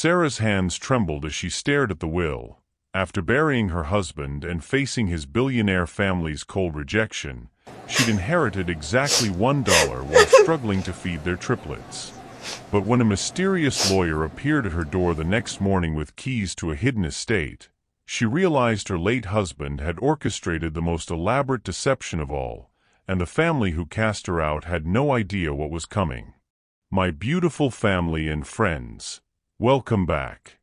Sarah's hands trembled as she stared at the will. After burying her husband and facing his billionaire family's cold rejection, she'd inherited exactly $1 while struggling to feed their triplets. But when a mysterious lawyer appeared at her door the next morning with keys to a hidden estate, she realized her late husband had orchestrated the most elaborate deception of all, and the family who cast her out had no idea what was coming. My beautiful family and friends, welcome back.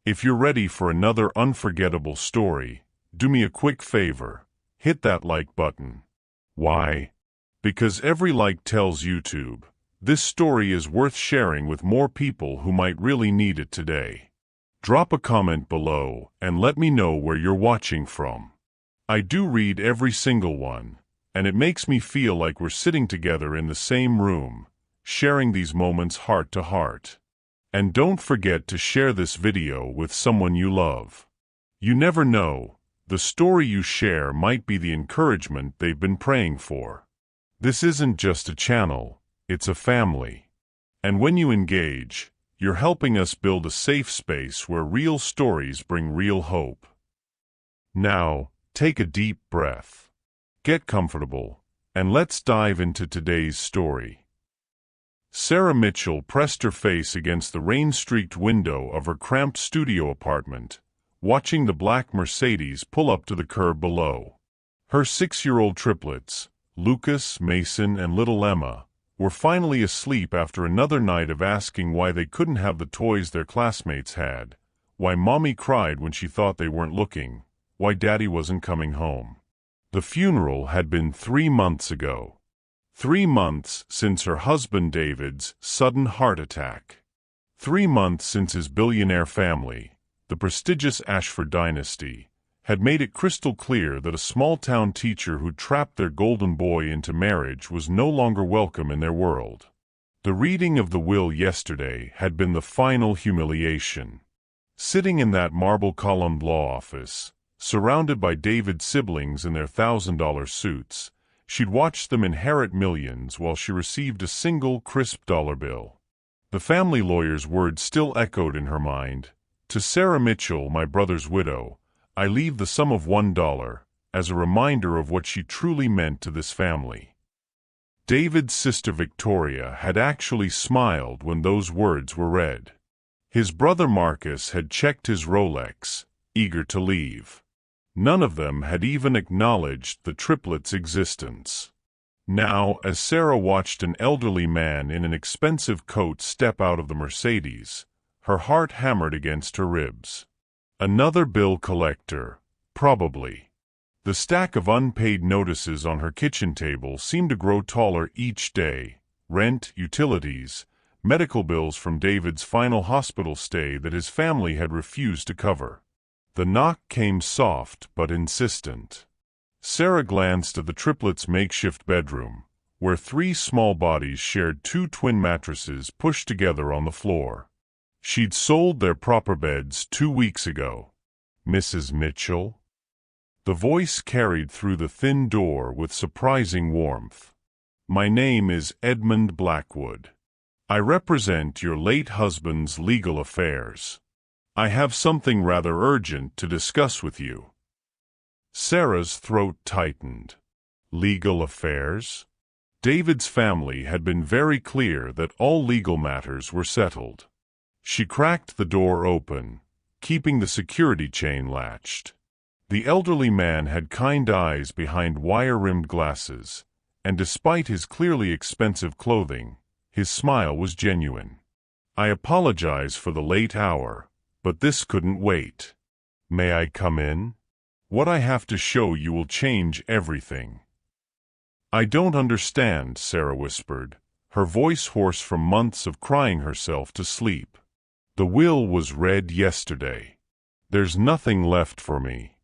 If you're ready for another unforgettable story, do me a quick favor, hit that like button. Why? Because every like tells YouTube, this story is worth sharing with more people who might really need it today. Drop a comment below and let me know where you're watching from. I do read every single one, and it makes me feel like we're sitting together in the same room, sharing these moments heart to heart. And don't forget to share this video with someone you love. You never know, the story you share might be the encouragement they've been praying for. This isn't just a channel, it's a family. And when you engage, you're helping us build a safe space where real stories bring real hope. Now, take a deep breath. Get comfortable, and let's dive into today's story. Sarah Mitchell pressed her face against the rain-streaked window of her cramped studio apartment, watching the black Mercedes pull up to the curb below. Her 6-year-old triplets, Lucas, Mason, and little Emma, were finally asleep after another night of asking why they couldn't have the toys their classmates had, why Mommy cried when she thought they weren't looking, why Daddy wasn't coming home. The funeral had been 3 months ago. 3 months since her husband David's sudden heart attack. 3 months since his billionaire family, the prestigious ASHFORD dynasty, had made it crystal clear that a small-town teacher who trapped their golden boy into marriage was no longer welcome in their world. The reading of the will yesterday had been the final humiliation. Sitting in that marble-columned law office, surrounded by David's siblings in their $1,000 suits, she'd watched them inherit millions while she received a single crisp dollar bill. The family lawyer's words still echoed in her mind. To Sarah Mitchell, my brother's widow, I leave the sum of $1, as a reminder of what she truly meant to this family. David's sister Victoria had actually smiled when those words were read. His brother Marcus had checked his Rolex, eager to leave. None of them had even acknowledged the triplets' existence. Now, as Sarah watched an elderly man in an expensive coat step out of the Mercedes, her heart hammered against her ribs. Another bill collector, probably. The stack of unpaid notices on her kitchen table seemed to grow taller each day. Rent, utilities, medical bills from David's final hospital stay that his family had refused to cover. The knock came soft but insistent. Sarah glanced at the triplets' makeshift bedroom, where 3 small bodies shared 2 twin mattresses pushed together on the floor. She'd sold their proper beds 2 weeks ago. Mrs. Mitchell? The voice carried through the thin door with surprising warmth. My name is Edmund Blackwood. I represent your late husband's legal affairs. I have something rather urgent to discuss with you. Sarah's throat tightened. Legal affairs? David's family had been very clear that all legal matters were settled. She cracked the door open, keeping the security chain latched. The elderly man had kind eyes behind wire-rimmed glasses, and despite his clearly expensive clothing, his smile was genuine. I apologize for the late hour, but this couldn't wait. May I come in? What I have to show you will change everything. I don't understand, Sarah whispered, her voice hoarse from months of crying herself to sleep. The will was read yesterday. There's nothing left for me.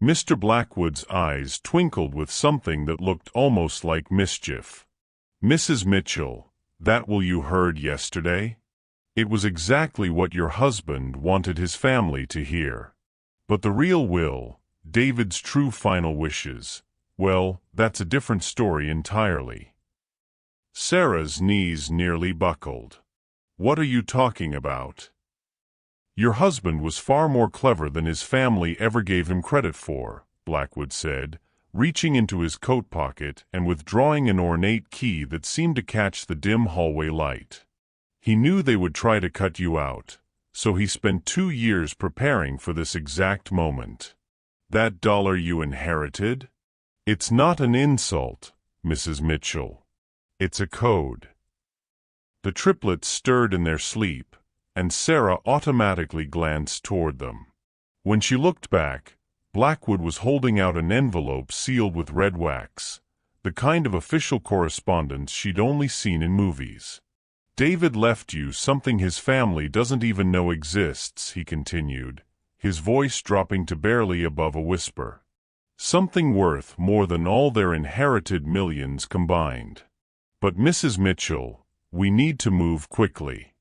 Mr. Blackwood's eyes twinkled with something that looked almost like mischief. Mrs. Mitchell, that will you heard yesterday? It was exactly what your husband wanted his family to hear. But the real will, David's true final wishes, well, that's a different story entirely. Sarah's knees nearly buckled. What are you talking about? "Your husband was far more clever than his family ever gave him credit for," Blackwood said, reaching into his coat pocket and withdrawing an ornate key that seemed to catch the dim hallway light. "He knew they would try to cut you out, so he spent 2 years preparing for this exact moment. That dollar you inherited? It's not an insult, Mrs. Mitchell. It's a code." The triplets stirred in their sleep, and Sarah automatically glanced toward them. When she looked back, Blackwood was holding out an envelope sealed with red wax, the kind of official correspondence she'd only seen in movies. "David left you something his family doesn't even know exists," he continued, his voice dropping to barely above a whisper. "Something worth more than all their inherited millions combined. But Mrs. Mitchell, we need to move quickly.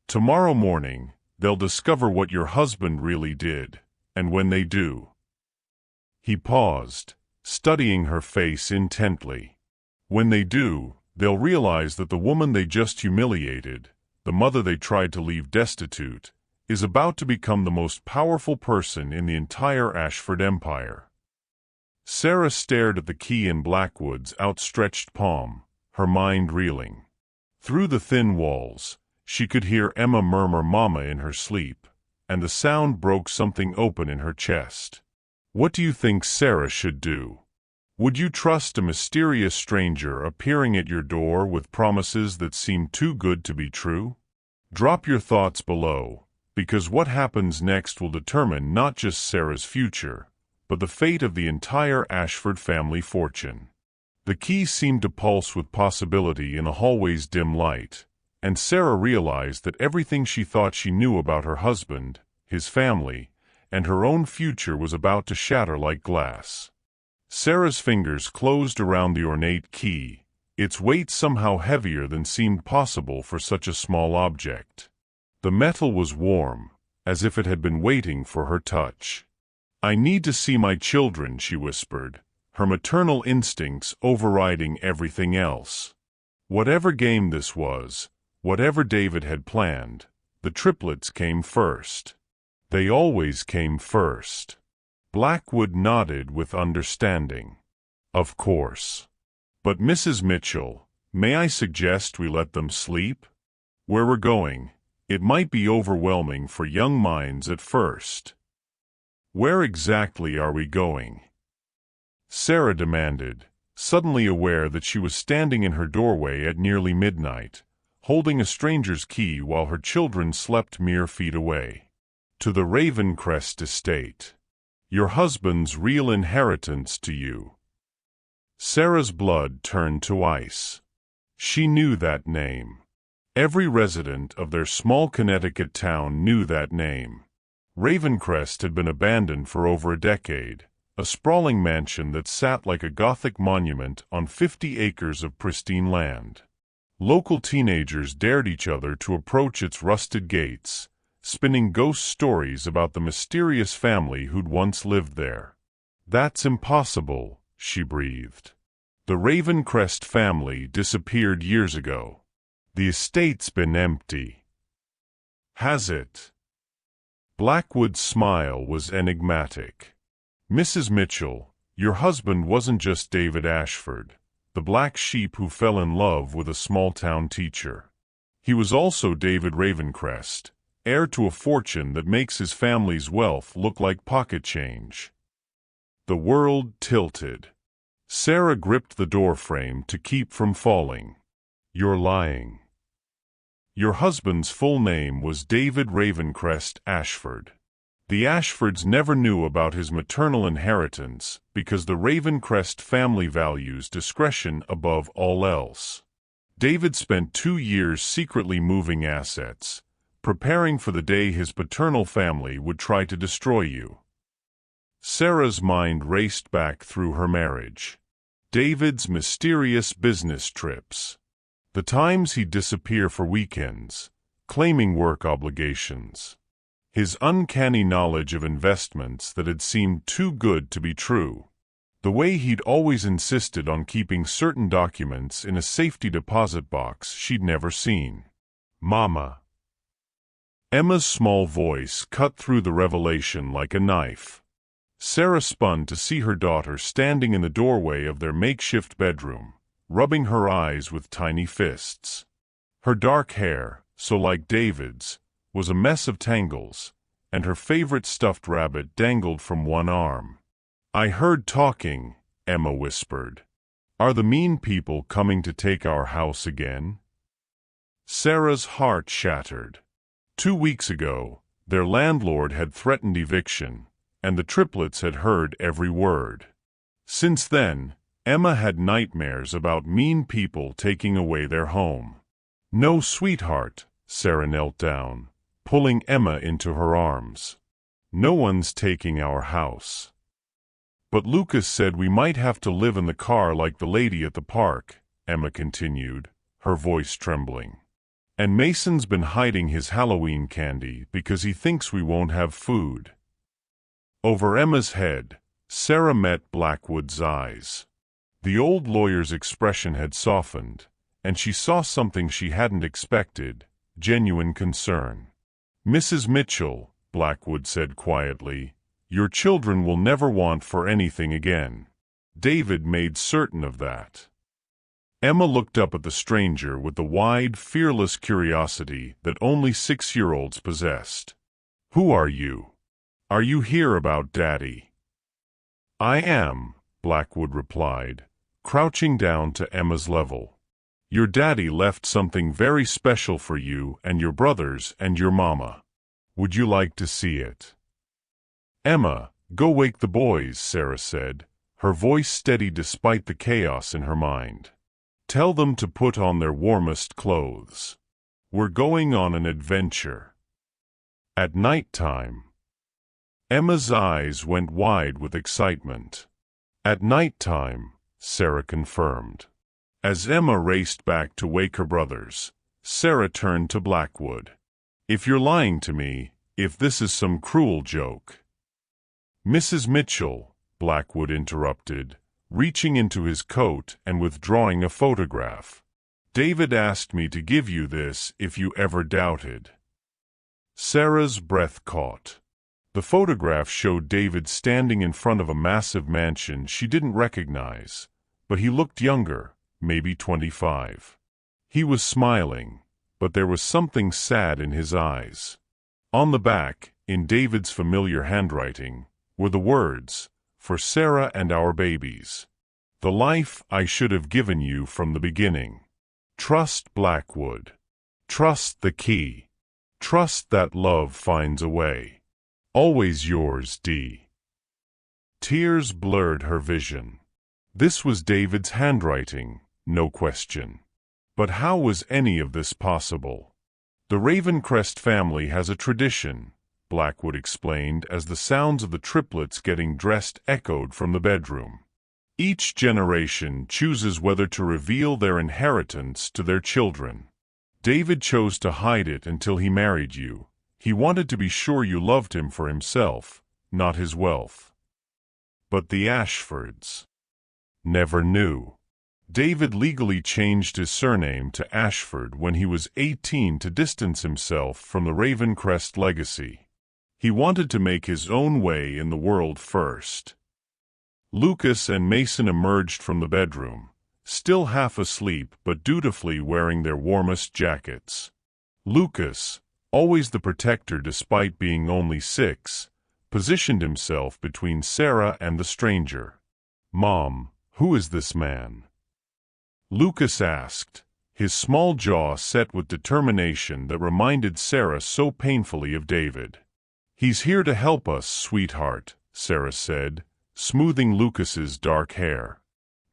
Tomorrow morning, they'll discover what your husband really did, and when they do—" He paused, studying her face intently. "When they do, they'll realize that the woman they just humiliated, the mother they tried to leave destitute, is about to become the most powerful person in the entire Ashford empire." Sarah stared at the key in Blackwood's outstretched palm, her mind reeling. Through the thin walls, she could hear Emma murmur "Mama" in her sleep, and the sound broke something open in her chest. "What do you think Sarah should do? Would you trust a mysterious stranger appearing at your door with promises that seem too good to be true? Drop your thoughts below, because what happens next will determine not just Sarah's future, but the fate of the entire Ashford family fortune." The key seemed to pulse with possibility in the hallway's dim light, and Sarah realized that everything she thought she knew about her husband, his family, and her own future was about to shatter like glass. Sarah's fingers closed around the ornate key, its weight somehow heavier than seemed possible for such a small object. The metal was warm, as if it had been waiting for her touch. "I need to see my children," she whispered, her maternal instincts overriding everything else. Whatever game this was, whatever David had planned, the triplets came first. They always came first. Blackwood nodded with understanding. "Of course. But Mrs. Mitchell, may I suggest we let them sleep? Where we're going, it might be overwhelming for young minds at first." "Where exactly are we going?" Sarah demanded, suddenly aware that she was standing in her doorway at nearly midnight, holding a stranger's key while her children slept mere feet away. "To the RAVENCREST estate. Your husband's real inheritance to you." Sarah's blood turned to ice. She knew that name. Every resident of their small Connecticut town knew that name. RAVENCREST had been abandoned for over a decade, a sprawling mansion that sat like a Gothic monument on 50 acres of pristine land. Local teenagers dared each other to approach its rusted gates, spinning ghost stories about the mysterious family who'd once lived there. "That's impossible," she breathed. "The RAVENCREST family disappeared years ago. The estate's been empty." "Has it?" Blackwood's smile was enigmatic. "Mrs. Mitchell, your husband wasn't just David Ashford, the black sheep who fell in love with a small-town teacher. He was also David RAVENCREST, heir to a fortune that makes his family's wealth look like pocket change." The world tilted. Sarah gripped the doorframe to keep from falling. "You're lying." "Your husband's full name was David RAVENCREST Ashford. The Ashfords never knew about his maternal inheritance because the RAVENCREST family values discretion above all else. David spent 2 years secretly moving assets, preparing for the day his paternal family would try to destroy you." Sarah's mind raced back through her marriage. David's mysterious business trips. The times he'd disappear for weekends, claiming work obligations. His uncanny knowledge of investments that had seemed too good to be true. The way he'd always insisted on keeping certain documents in a safety deposit box she'd never seen. "Mama." Emma's small voice cut through the revelation like a knife. Sarah spun to see her daughter standing in the doorway of their makeshift bedroom, rubbing her eyes with tiny fists. Her dark hair, so like David's, was a mess of tangles, and her favorite stuffed rabbit dangled from one arm. "I heard talking," Emma whispered. "Are the mean people coming to take our house again?" Sarah's heart shattered. 2 weeks ago, their landlord had threatened eviction, and the triplets had heard every word. Since then, Emma had nightmares about mean people taking away their home. "No, sweetheart," Sarah knelt down, pulling Emma into her arms. "No one's taking our house." "But Lucas said we might have to live in the car like the lady at the park," Emma continued, her voice trembling. "And Mason's been hiding his Halloween candy because he thinks we won't have food." Over Emma's head, Sarah met Blackwood's eyes. The old lawyer's expression had softened, and she saw something she hadn't expected: genuine concern. "Mrs. Mitchell," Blackwood said quietly, "your children will never want for anything again. David made certain of that." Emma looked up at the stranger with the wide, fearless curiosity that only 6-year-olds possessed. "Who are you? Are you here about Daddy?" "I am," Blackwood replied, crouching down to Emma's level. "Your daddy left something very special for you and your brothers and your mama. Would you like to see it?" "Emma, go wake the boys," Sarah said, her voice steady despite the chaos in her mind. "Tell them to put on their warmest clothes. We're going on an adventure." At night time, Emma's eyes went wide with excitement. "At night time," Sarah confirmed. As Emma raced back to wake her brothers, Sarah turned to Blackwood. "If you're lying to me, if this is some cruel joke—" "Mrs. Mitchell," Blackwood interrupted, reaching into his coat and withdrawing a photograph. "David asked me to give you this if you ever doubted." Sarah's breath caught. The photograph showed David standing in front of a massive mansion she didn't recognize, but he looked younger, maybe 25. He was smiling, but there was something sad in his eyes. On the back, in David's familiar handwriting, were the words, "For Sarah and our babies. The life I should have given you from the beginning. Trust Blackwood. Trust the key. Trust that love finds a way. Always yours, D." Tears blurred her vision. This was David's handwriting, no question. But how was any of this possible? "The RAVENCREST family has a tradition," Blackwood explained as the sounds of the triplets getting dressed echoed from the bedroom. "Each generation chooses whether to reveal their inheritance to their children. David chose to hide it until he married you. He wanted to be sure you loved him for himself, not his wealth. But the Ashfords never knew. David legally changed his surname to Ashford when he was 18 to distance himself from the RAVENCREST legacy. He wanted to make his own way in the world first." Lucas and Mason emerged from the bedroom, still half asleep but dutifully wearing their warmest jackets. Lucas, always the protector despite being only 6, positioned himself between Sarah and the stranger. "Mom, who is this man?" Lucas asked, his small jaw set with determination that reminded Sarah so painfully of David. "He's here to help us, sweetheart," Sarah said, smoothing Lucas's dark hair.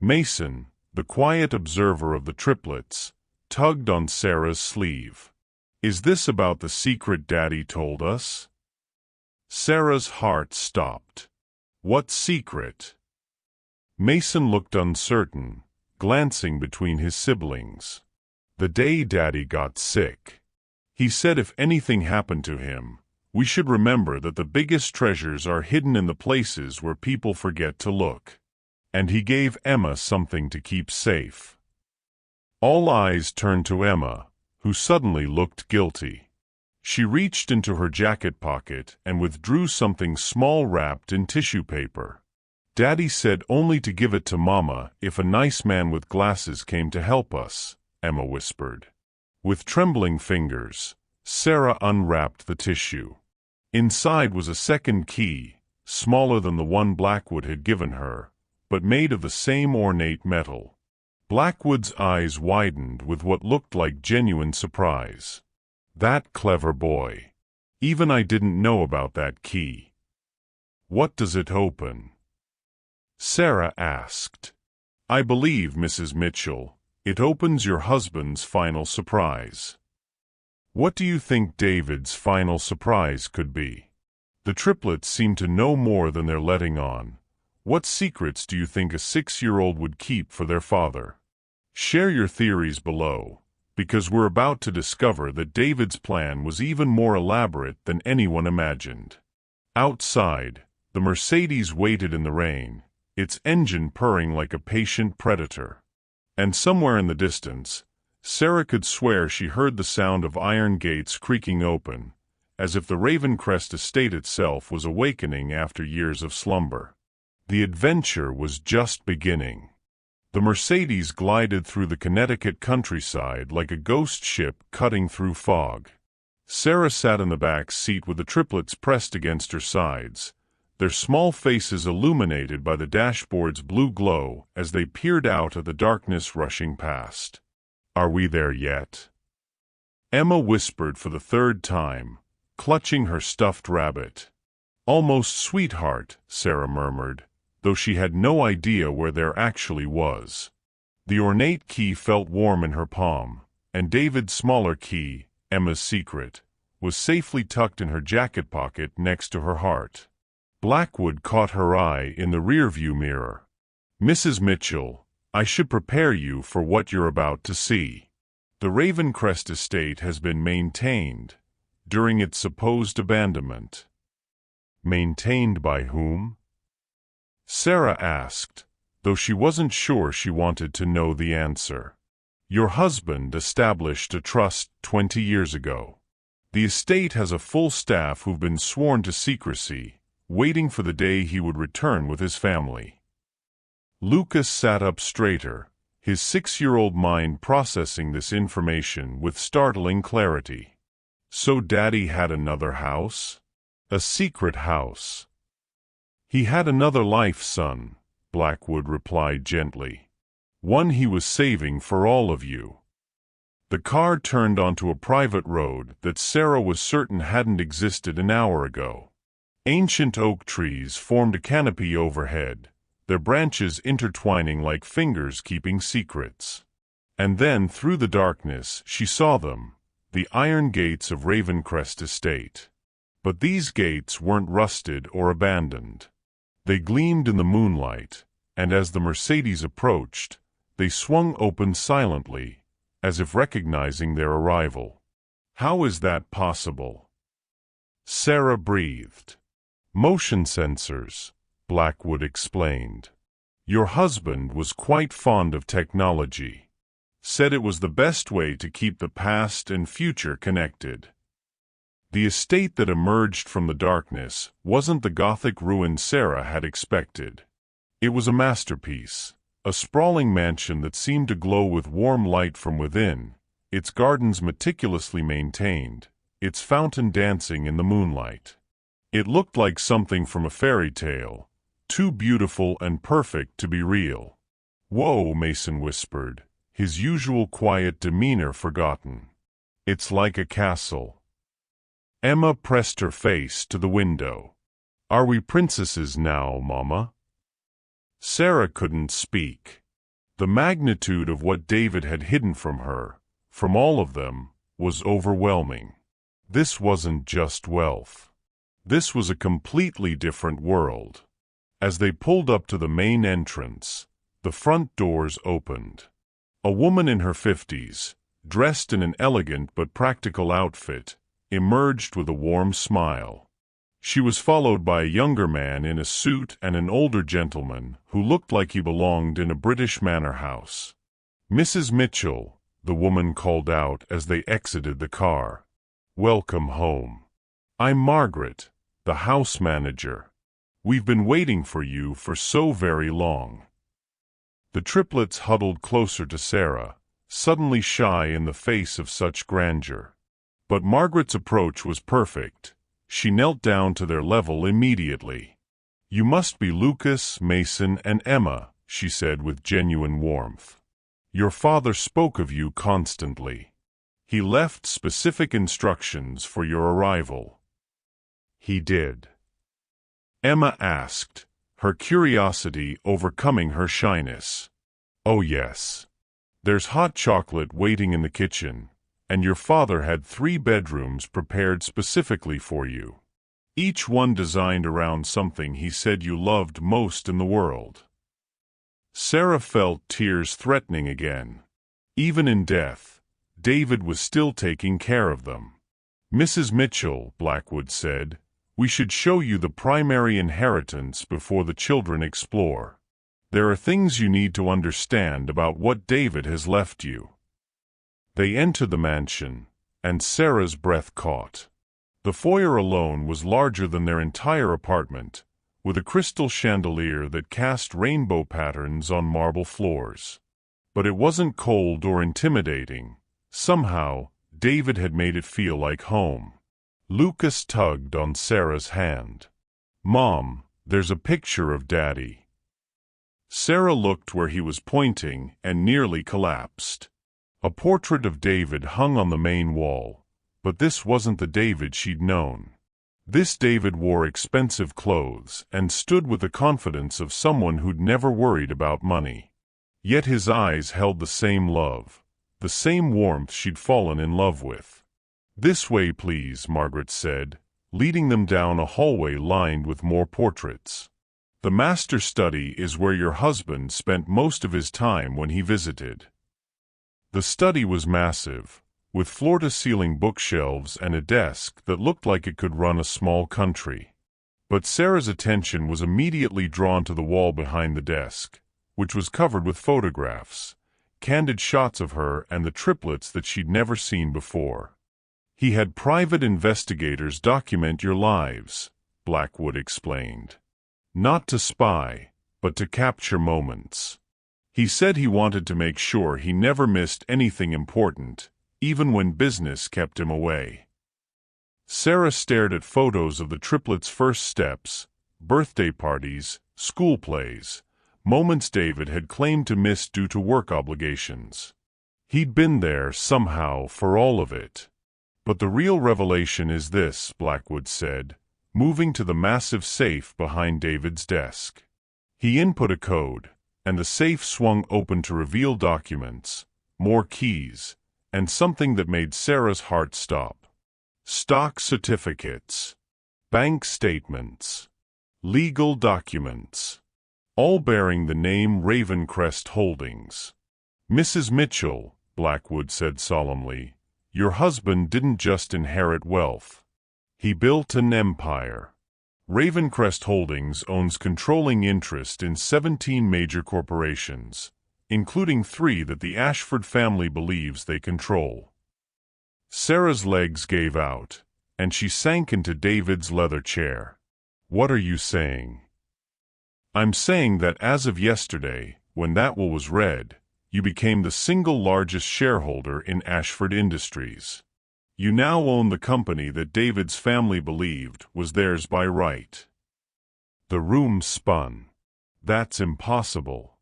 Mason, the quiet observer of the triplets, tugged on Sarah's sleeve. "Is this about the secret Daddy told us?" Sarah's heart stopped. "What secret?" Mason looked uncertain, glancing between his siblings. "The day Daddy got sick. He said if anything happened to him, we should remember that the biggest treasures are hidden in the places where people forget to look. And he gave Emma something to keep safe." All eyes turned to Emma, who suddenly looked guilty. She reached into her jacket pocket and withdrew something small wrapped in tissue paper. "Daddy said only to give it to Mama if a nice man with glasses came to help us," Emma whispered. With trembling fingers, Sarah unwrapped the tissue. Inside was a second key, smaller than the one Blackwood had given her, but made of the same ornate metal. Blackwood's eyes widened with what looked like genuine surprise. "That clever boy. Even I didn't know about that key. What does it open?" Sarah asked. "I believe, Mrs. Mitchell, it opens your husband's final surprise." "What do you think David's final surprise could be?" The triplets seemed to know more than they're letting on. What secrets do you think a 6-year-old would keep for their father? Share your theories below, because we're about to discover that David's plan was even more elaborate than anyone imagined. Outside, the Mercedes waited in the rain, its engine purring like a patient predator. And somewhere in the distance, Sarah could swear she heard the sound of iron gates creaking open, as if the RAVENCREST estate itself was awakening after years of slumber. The adventure was just beginning. The Mercedes glided through the Connecticut countryside like a ghost ship cutting through fog. Sarah sat in the back seat with the triplets pressed against her sides, their small faces illuminated by the dashboard's blue glow as they peered out at the darkness rushing past. "Are we there yet?" Emma whispered for the third time, clutching her stuffed rabbit. "Almost, sweetheart," Sarah murmured, though she had no idea where there actually was. The ornate key felt warm in her palm, and David's smaller key, Emma's secret, was safely tucked in her jacket pocket next to her heart. Blackwood caught her eye in the rearview mirror. "Mrs. Mitchell, I should prepare you for what you're about to see. The RAVENCREST estate has been maintained during its supposed abandonment." "Maintained by whom?" Sarah asked, though she wasn't sure she wanted to know the answer. "Your husband established a trust 20 years ago. The estate has a full staff who've been sworn to secrecy, waiting for the day he would return with his family." Lucas sat up straighter, his 6-year-old mind processing this information with startling clarity. "So Daddy had another house? A secret house?" "He had another life, son," Blackwood replied gently. "One he was saving for all of you." The car turned onto a private road that Sarah was certain hadn't existed an hour ago. Ancient oak trees formed a canopy overhead, their branches intertwining like fingers keeping secrets. And then, through the darkness, she saw them, the iron gates of RAVENCREST estate. But these gates weren't rusted or abandoned. They gleamed in the moonlight, and as the Mercedes approached, they swung open silently, as if recognizing their arrival. "How is that possible?" Sarah breathed. "Motion sensors," Blackwood explained. "Your husband was quite fond of technology. Said it was the best way to keep the past and future connected." The estate that emerged from the darkness wasn't the Gothic ruin Sarah had expected. It was a masterpiece, a sprawling mansion that seemed to glow with warm light from within, its gardens meticulously maintained, its fountain dancing in the moonlight. It looked like something from a fairy tale, too beautiful and perfect to be real. "Whoa," Mason whispered, his usual quiet demeanor forgotten. "It's like a castle." Emma pressed her face to the window. "Are we princesses now, Mama?" Sarah couldn't speak. The magnitude of what David had hidden from her, from all of them, was overwhelming. This wasn't just wealth. This was a completely different world. As they pulled up to the main entrance, the front doors opened. A woman in her 50s, dressed in an elegant but practical outfit, emerged with a warm smile. She was followed by a younger man in a suit and an older gentleman who looked like he belonged in a British manor house. "Mrs. Mitchell," the woman called out as they exited the car. Welcome home. I'm Margaret, the house manager. We've been waiting for you for so very long. The triplets huddled closer to Sarah, suddenly shy in the face of such grandeur. But Margaret's approach was perfect. She knelt down to their level immediately. "You must be Lucas, Mason, and Emma," she said with genuine warmth. "Your father spoke of you constantly. He left specific instructions for your arrival." "He did?" Emma asked, her curiosity overcoming her shyness. "Oh yes. There's hot chocolate waiting in the kitchen, and your father had 3 bedrooms prepared specifically for you. Each one designed around something he said you loved most in the world." Sarah felt tears threatening again. Even in death, David was still taking care of them. "Mrs. Mitchell," Blackwood said, "we should show you the primary inheritance before the children explore. There are things you need to understand about what David has left you." They entered the mansion, and Sarah's breath caught. The foyer alone was larger than their entire apartment, with a crystal chandelier that cast rainbow patterns on marble floors. But it wasn't cold or intimidating. Somehow, David had made it feel like home. Lucas tugged on Sarah's hand. "Mom, there's a picture of Daddy." Sarah looked where he was pointing and nearly collapsed. A portrait of David hung on the main wall, but this wasn't the David she'd known. This David wore expensive clothes and stood with the confidence of someone who'd never worried about money. Yet his eyes held the same love, the same warmth she'd fallen in love with. "This way, please," Margaret said, leading them down a hallway lined with more portraits. "The master study is where your husband spent most of his time when he visited." The study was massive, with floor-to-ceiling bookshelves and a desk that looked like it could run a small country. But Sarah's attention was immediately drawn to the wall behind the desk, which was covered with photographs, candid shots of her and the triplets that she'd never seen before. "He had private investigators document your lives," Blackwood explained. "Not to spy, but to capture moments. He said he wanted to make sure he never missed anything important, even when business kept him away." Sarah stared at photos of the triplets' first steps, birthday parties, school plays, moments David had claimed to miss due to work obligations. He'd been there, somehow, for all of it. "But the real revelation is this," Blackwood said, moving to the massive safe behind David's desk. He input a code, and the safe swung open to reveal documents, more keys, and something that made Sarah's heart stop. Stock certificates, bank statements, legal documents, all bearing the name RAVENCREST Holdings. "Mrs. Mitchell," Blackwood said solemnly, "your husband didn't just inherit wealth. He built an empire. RAVENCREST Holdings owns controlling interest in 17 major corporations, including 3 that the ASHFORD family believes they control." Sarah's legs gave out, and she sank into David's leather chair. "What are you saying?" "I'm saying that as of yesterday, when that will was read, you became the single largest shareholder in ASHFORD Industries. You now own the company that David's family believed was theirs by right." The room spun. "That's impossible."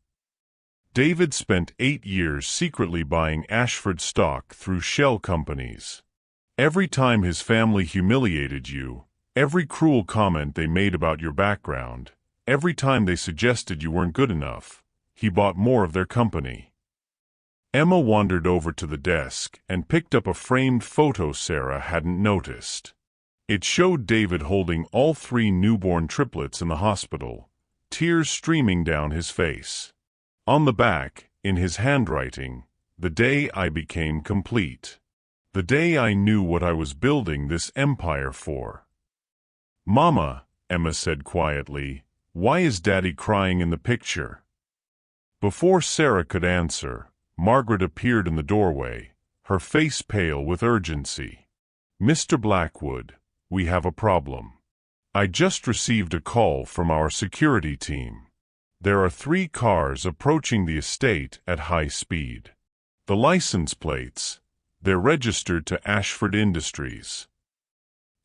David spent 8 years secretly buying ASHFORD stock through shell companies. Every time his family humiliated you, every cruel comment they made about your background, every time they suggested you weren't good enough, he bought more of their company. Emma wandered over to the desk and picked up a framed photo Sarah hadn't noticed. It showed David holding all 3 newborn triplets in the hospital, tears streaming down his face. On the back, in his handwriting, "The day I became complete. The day I knew what I was building this empire for." "Mama," Emma said quietly, "why is Daddy crying in the picture?" Before Sarah could answer, Margaret appeared in the doorway, her face pale with urgency. "Mr. Blackwood, we have a problem. I just received a call from our security team. There are 3 cars approaching the estate at high speed. The license plates, they're registered to Ashford Industries."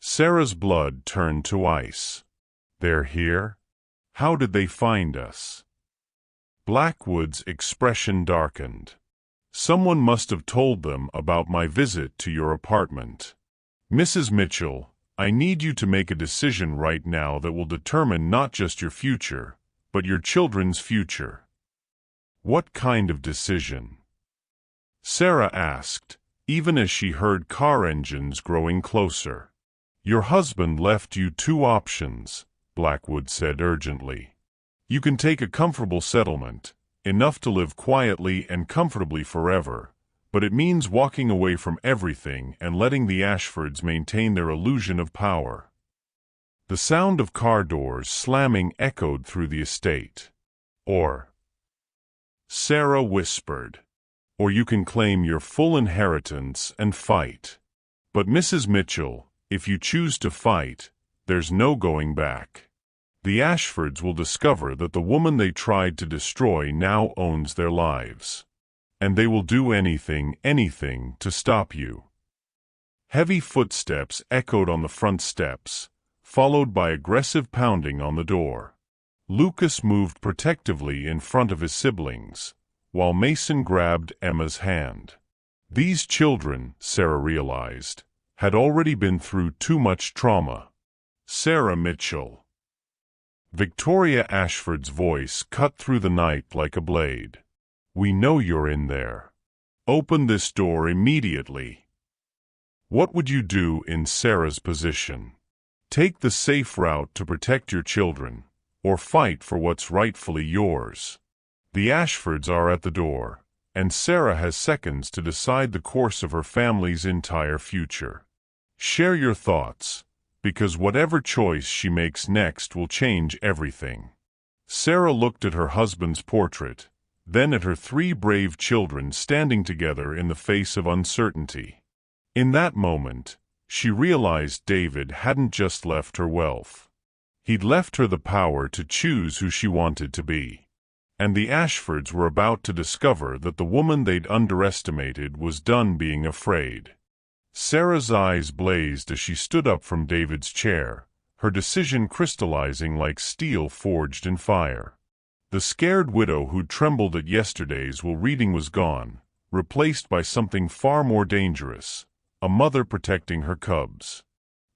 Sarah's blood turned to ice. "They're here? How did they find us?" Blackwood's expression darkened. "Someone must have told them about my visit to your apartment. Mrs. Mitchell, I need you to make a decision right now that will determine not just your future, but your children's future." "What kind of decision?" Sarah asked, even as she heard car engines growing closer. "Your husband left you 2 options," Blackwood said urgently. "You can take a comfortable settlement, enough to live quietly and comfortably forever, but it means walking away from everything and letting the Ashfords maintain their illusion of power." The sound of car doors slamming echoed through the estate. "Or," Sarah whispered, "or you can claim your full inheritance and fight. But Mrs. Mitchell, if you choose to fight, there's no going back. The Ashfords will discover that the woman they tried to destroy now owns their lives. And they will do anything to stop you." Heavy footsteps echoed on the front steps, followed by aggressive pounding on the door. Lucas moved protectively in front of his siblings, while Mason grabbed Emma's hand. These children, Sarah realized, had already been through too much trauma. "Sarah Mitchell." Victoria Ashford's voice cut through the night like a blade. "We know you're in there. Open this door immediately." What would you do in Sarah's position? Take the safe route to protect your children, or fight for what's rightfully yours? The Ashfords are at the door, and Sarah has seconds to decide the course of her family's entire future. Share your thoughts, because whatever choice she makes next will change everything. Sarah looked at her husband's portrait, then at her 3 brave children standing together in the face of uncertainty. In that moment, she realized David hadn't just left her wealth. He'd left her the power to choose who she wanted to be. And the Ashfords were about to discover that the woman they'd underestimated was done being afraid. Sarah's eyes blazed as she stood up from David's chair, her decision crystallizing like steel forged in fire. The scared widow who'd trembled at yesterday's reading was gone, replaced by something far more dangerous, a mother protecting her cubs.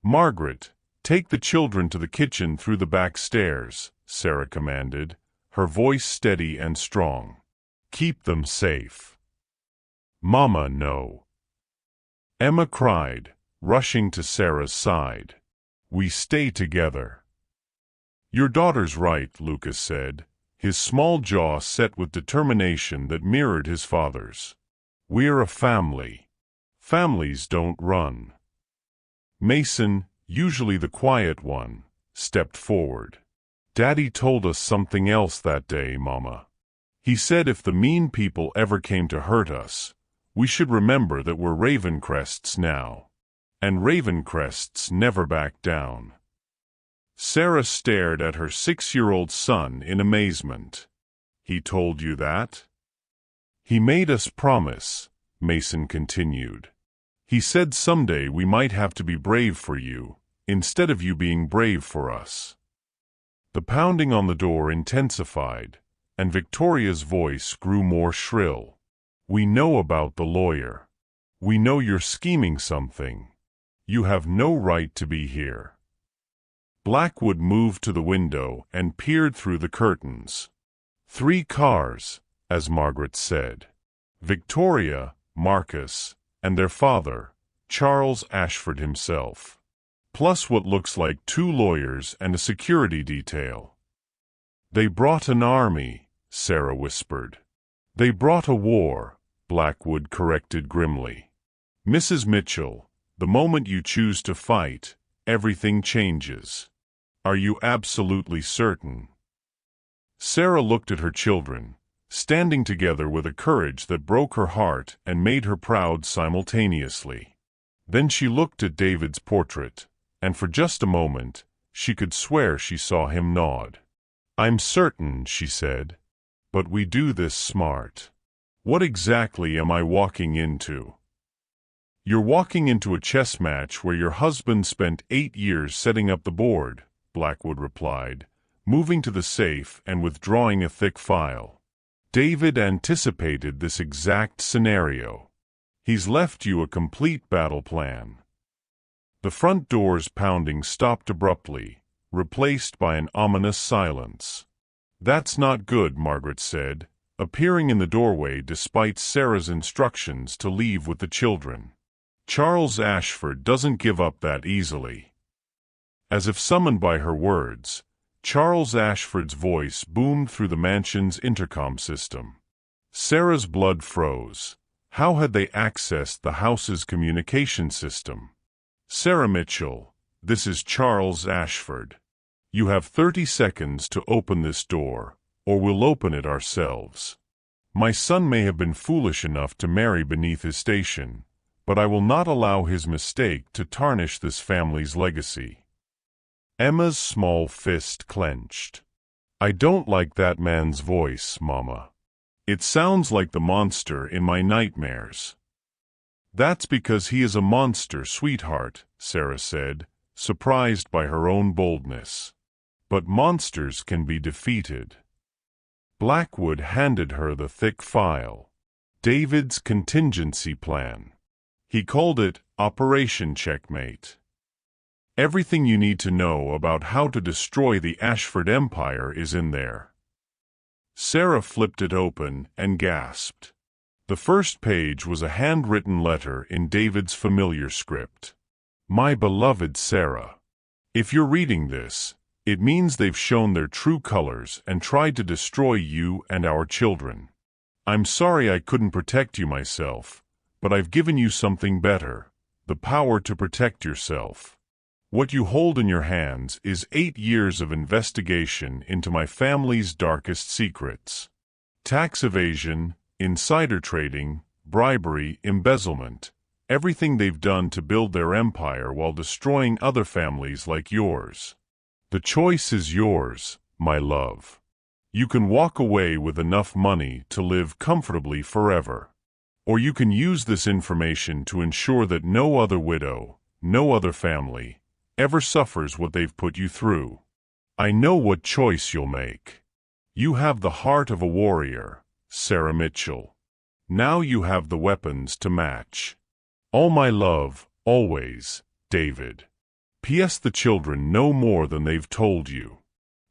"Margaret, take the children to the kitchen through the back stairs," Sarah commanded, her voice steady and strong. "Keep them safe." "Mama, no." Emma cried, rushing to Sarah's side. "We stay together." "Your daughter's right," Lucas said, his small jaw set with determination that mirrored his father's. "We're a family. Families don't run." Mason, usually the quiet one, stepped forward. "Daddy told us something else that day, Mama. He said if the mean people ever came to hurt us, we should remember that we're Ravencrests now. And Ravencrests never back down." Sarah stared at her 6-year-old son in amazement. "He told you that?" "He made us promise," Mason continued. "He said someday we might have to be brave for you, instead of you being brave for us." The pounding on the door intensified, and Victoria's voice grew more shrill. "We know about the lawyer. We know you're scheming something. You have no right to be here." Blackwood moved to the window and peered through the curtains. 3 cars, as Margaret said. Victoria, Marcus, and their father, Charles Ashford himself. Plus what looks like 2 lawyers and a security detail. "They brought an army," Sarah whispered. "They brought a war," Blackwood corrected grimly. "Mrs. Mitchell, the moment you choose to fight, everything changes. Are you absolutely certain?" Sarah looked at her children, standing together with a courage that broke her heart and made her proud simultaneously. Then she looked at David's portrait, and for just a moment, she could swear she saw him nod. "I'm certain," she said. "But we do this smart. What exactly am I walking into?" "You're walking into a chess match where your husband spent 8 years setting up the board," Blackwood replied, moving to the safe and withdrawing a thick file. David anticipated this exact scenario. He's left you a complete battle plan. The front door's pounding stopped abruptly, replaced by an ominous silence. "That's not good," Margaret said, appearing in the doorway despite Sarah's instructions to leave with the children. "Charles Ashford doesn't give up that easily." As if summoned by her words, Charles Ashford's voice boomed through the mansion's intercom system. Sarah's blood froze. How had they accessed the house's communication system? "Sarah Mitchell, this is Charles Ashford. You have 30 seconds to open this door, or we'll open it ourselves. My son may have been foolish enough to marry beneath his station, but I will not allow his mistake to tarnish this family's legacy." Emma's small fist clenched. "I don't like that man's voice, Mama. It sounds like the monster in my nightmares." "That's because he is a monster, sweetheart," Sarah said, surprised by her own boldness. "But monsters can be defeated." Blackwood handed her the thick file. David's contingency plan. He called it Operation Checkmate. Everything you need to know about how to destroy the Ashford Empire is in there. Sarah flipped it open and gasped. The first page was a handwritten letter in David's familiar script. "My beloved Sarah, if you're reading this, it means they've shown their true colors and tried to destroy you and our children. I'm sorry I couldn't protect you myself, but I've given you something better, the power to protect yourself. What you hold in your hands is 8 years of investigation into my family's darkest secrets. Tax evasion, insider trading, bribery, embezzlement, everything they've done to build their empire while destroying other families like yours. The choice is yours, my love. You can walk away with enough money to live comfortably forever. Or you can use this information to ensure that no other widow, no other family, ever suffers what they've put you through. I know what choice you'll make. You have the heart of a warrior, Sarah Mitchell. Now you have the weapons to match. All my love, always, David. P.S. The children know more than they've told you.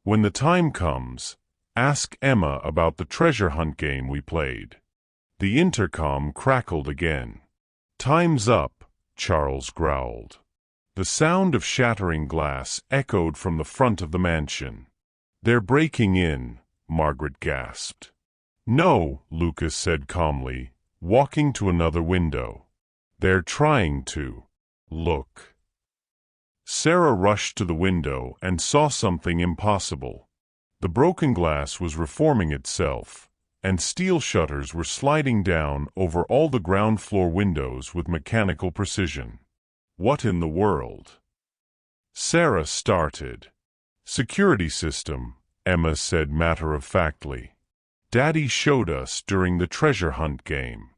When the time comes, ask Emma about the treasure hunt game we played." The intercom crackled again. "Time's up," Charles growled. The sound of shattering glass echoed from the front of the mansion. "They're breaking in," Margaret gasped. "No," Lucas said calmly, walking to another window. "They're trying to. Look." Sarah rushed to the window and saw something impossible. The broken glass was reforming itself, and steel shutters were sliding down over all the ground floor windows with mechanical precision. "What in the world?" Sarah started. "Security system," Emma said matter-of-factly. "Daddy showed us during the treasure hunt game.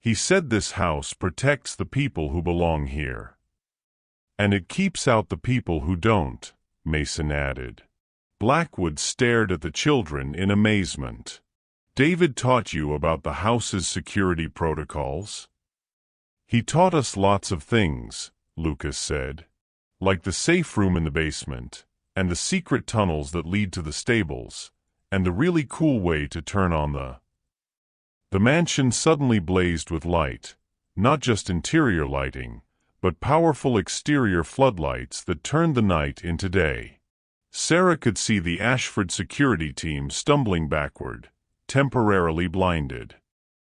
He said this house protects the people who belong here. And it keeps out the people who don't," Mason added. Blackwood stared at the children in amazement. "David taught you about the house's security protocols?" "He taught us lots of things," Lucas said. "Like the safe room in the basement, and the secret tunnels that lead to the stables, and the really cool way to turn on the—" The mansion suddenly blazed with light, not just interior lighting, but powerful exterior floodlights that turned the night into day. Sarah could see the Ashford security team stumbling backward, temporarily blinded.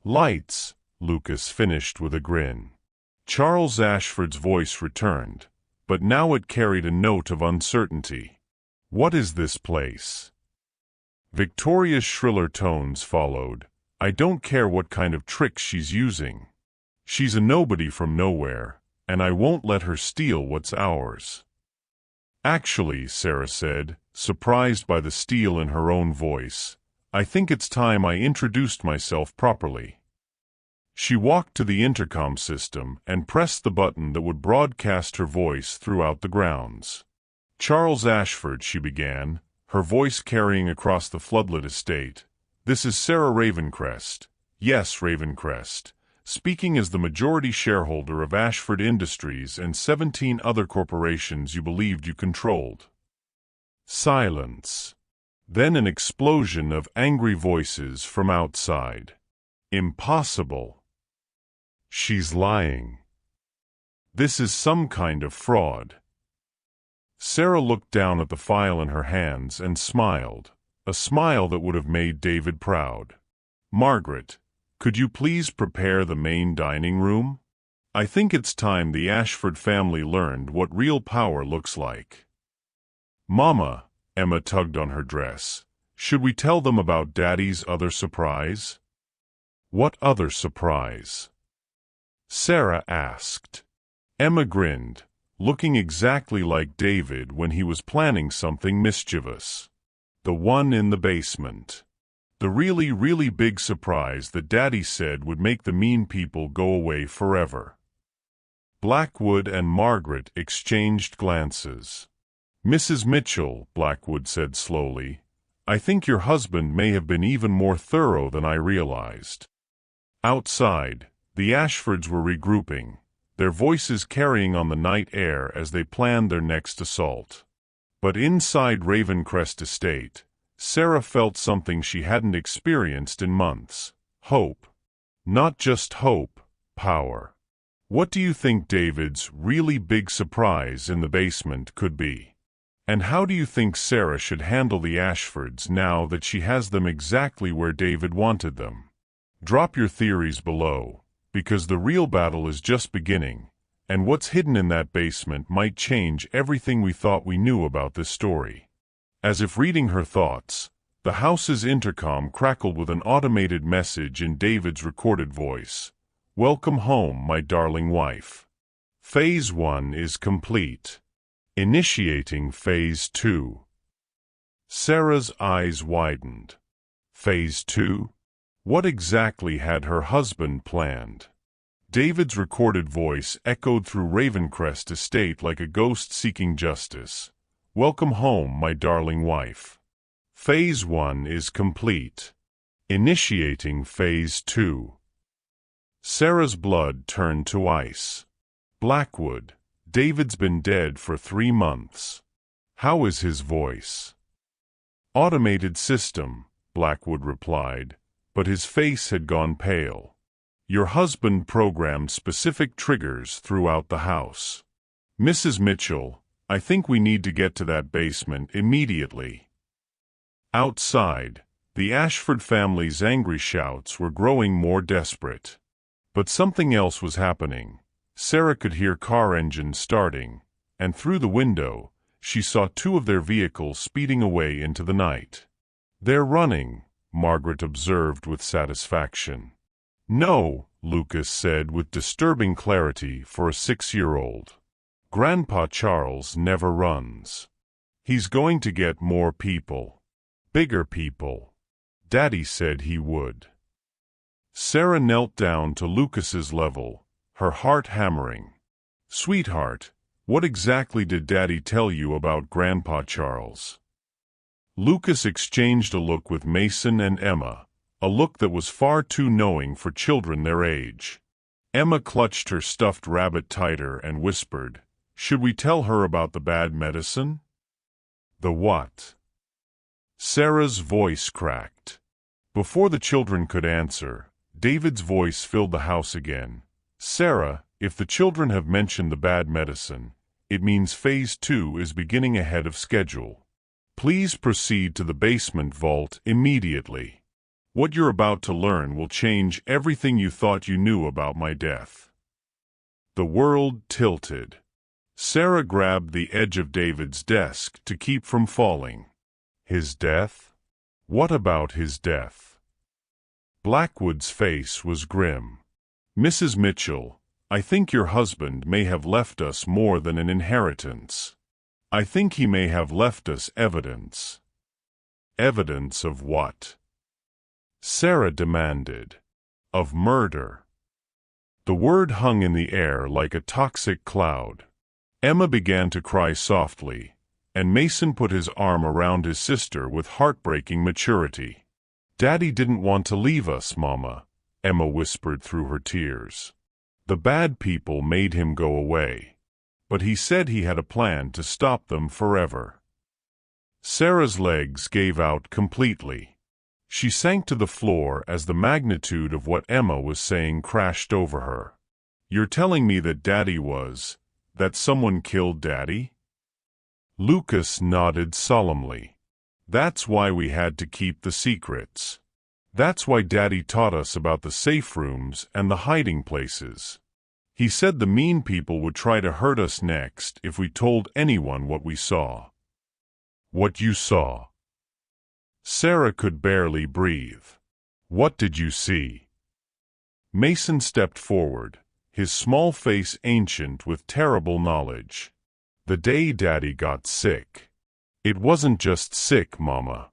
"Lights," Lucas finished with a grin. Charles Ashford's voice returned, but now it carried a note of uncertainty. "What is this place?" Victoria's shriller tones followed. "I don't care what kind of tricks she's using. She's a nobody from nowhere, and I won't let her steal what's ours." "Actually," Sarah said, surprised by the steel in her own voice, "I think it's time I introduced myself properly." She walked to the intercom system and pressed the button that would broadcast her voice throughout the grounds. "Charles Ashford," she began, her voice carrying across the floodlit estate. "This is Sarah Ravencrest. Yes, Ravencrest. Speaking as the majority shareholder of Ashford Industries and 17 other corporations you believed you controlled." Silence. Then an explosion of angry voices from outside. "Impossible. She's lying. This is some kind of fraud." Sarah looked down at the file in her hands and smiled, a smile that would have made David proud. "Margaret, could you please prepare the main dining room? I think it's time the Ashford family learned what real power looks like." "Mama," Emma tugged on her dress, "should we tell them about Daddy's other surprise?" "What other surprise?" Sarah asked. Emma grinned, looking exactly like David when he was planning something mischievous. "The one in the basement. The really, really big surprise that Daddy said would make the mean people go away forever." Blackwood and Margaret exchanged glances. "Mrs. Mitchell," Blackwood said slowly, "I think your husband may have been even more thorough than I realized." Outside, the Ashfords were regrouping, their voices carrying on the night air as they planned their next assault. But inside Ravencrest Estate, Sarah felt something she hadn't experienced in months: hope. Not just hope, power. "What do you think David's really big surprise in the basement could be? And how do you think Sarah should handle the Ashfords now that she has them exactly where David wanted them? Drop your theories below, because the real battle is just beginning, and what's hidden in that basement might change everything we thought we knew about this story." As if reading her thoughts, the house's intercom crackled with an automated message in David's recorded voice. "Welcome home, my darling wife. Phase 1 is complete. Initiating Phase 2. Sarah's eyes widened. Phase 2? What exactly had her husband planned? David's recorded voice echoed through Ravencrest Estate like a ghost seeking justice. "Welcome home, my darling wife. Phase 1 is complete. Initiating Phase 2. Sarah's blood turned to ice. "Blackwood, David's been dead for 3 months. How is his voice?" "Automated system," Blackwood replied, but his face had gone pale. "Your husband programmed specific triggers throughout the house. Mrs. Mitchell, I think we need to get to that basement immediately." Outside, the Ashford family's angry shouts were growing more desperate. But something else was happening. Sarah could hear car engines starting, and through the window, she saw 2 of their vehicles speeding away into the night. "They're running," Margaret observed with satisfaction. "No," Lucas said with disturbing clarity for a 6-year-old. "Grandpa Charles never runs. He's going to get more people. Bigger people. Daddy said he would." Sarah knelt down to Lucas's level, her heart hammering. "Sweetheart, what exactly did Daddy tell you about Grandpa Charles?" Lucas exchanged a look with Mason and Emma, a look that was far too knowing for children their age. Emma clutched her stuffed rabbit tighter and whispered, "Should we tell her about the bad medicine?" "The what?" Sarah's voice cracked. Before the children could answer, David's voice filled the house again. "Sarah, if the children have mentioned the bad medicine, it means Phase 2 is beginning ahead of schedule. Please proceed to the basement vault immediately. What you're about to learn will change everything you thought you knew about my death." The world tilted. Sarah grabbed the edge of David's desk to keep from falling. His death? What about his death? Blackwood's face was grim. "Mrs. Mitchell, I think your husband may have left us more than an inheritance. I think he may have left us evidence. Evidence of what? Sarah demanded. Of murder. The word hung in the air like a toxic cloud. Emma began to cry softly, and Mason put his arm around his sister with heartbreaking maturity. Daddy didn't want to leave us, Mama, Emma whispered through her tears. The bad people made him go away. But he said he had a plan to stop them forever. Sarah's legs gave out completely. She sank to the floor as the magnitude of what Emma was saying crashed over her. You're telling me that that someone killed Daddy? Lucas nodded solemnly. That's why we had to keep the secrets. That's why Daddy taught us about the safe rooms and the hiding places. He said the mean people would try to hurt us next if we told anyone what we saw. What you saw? Sarah could barely breathe. What did you see? Mason stepped forward, his small face ancient with terrible knowledge. The day Daddy got sick. It wasn't just sick, Mama.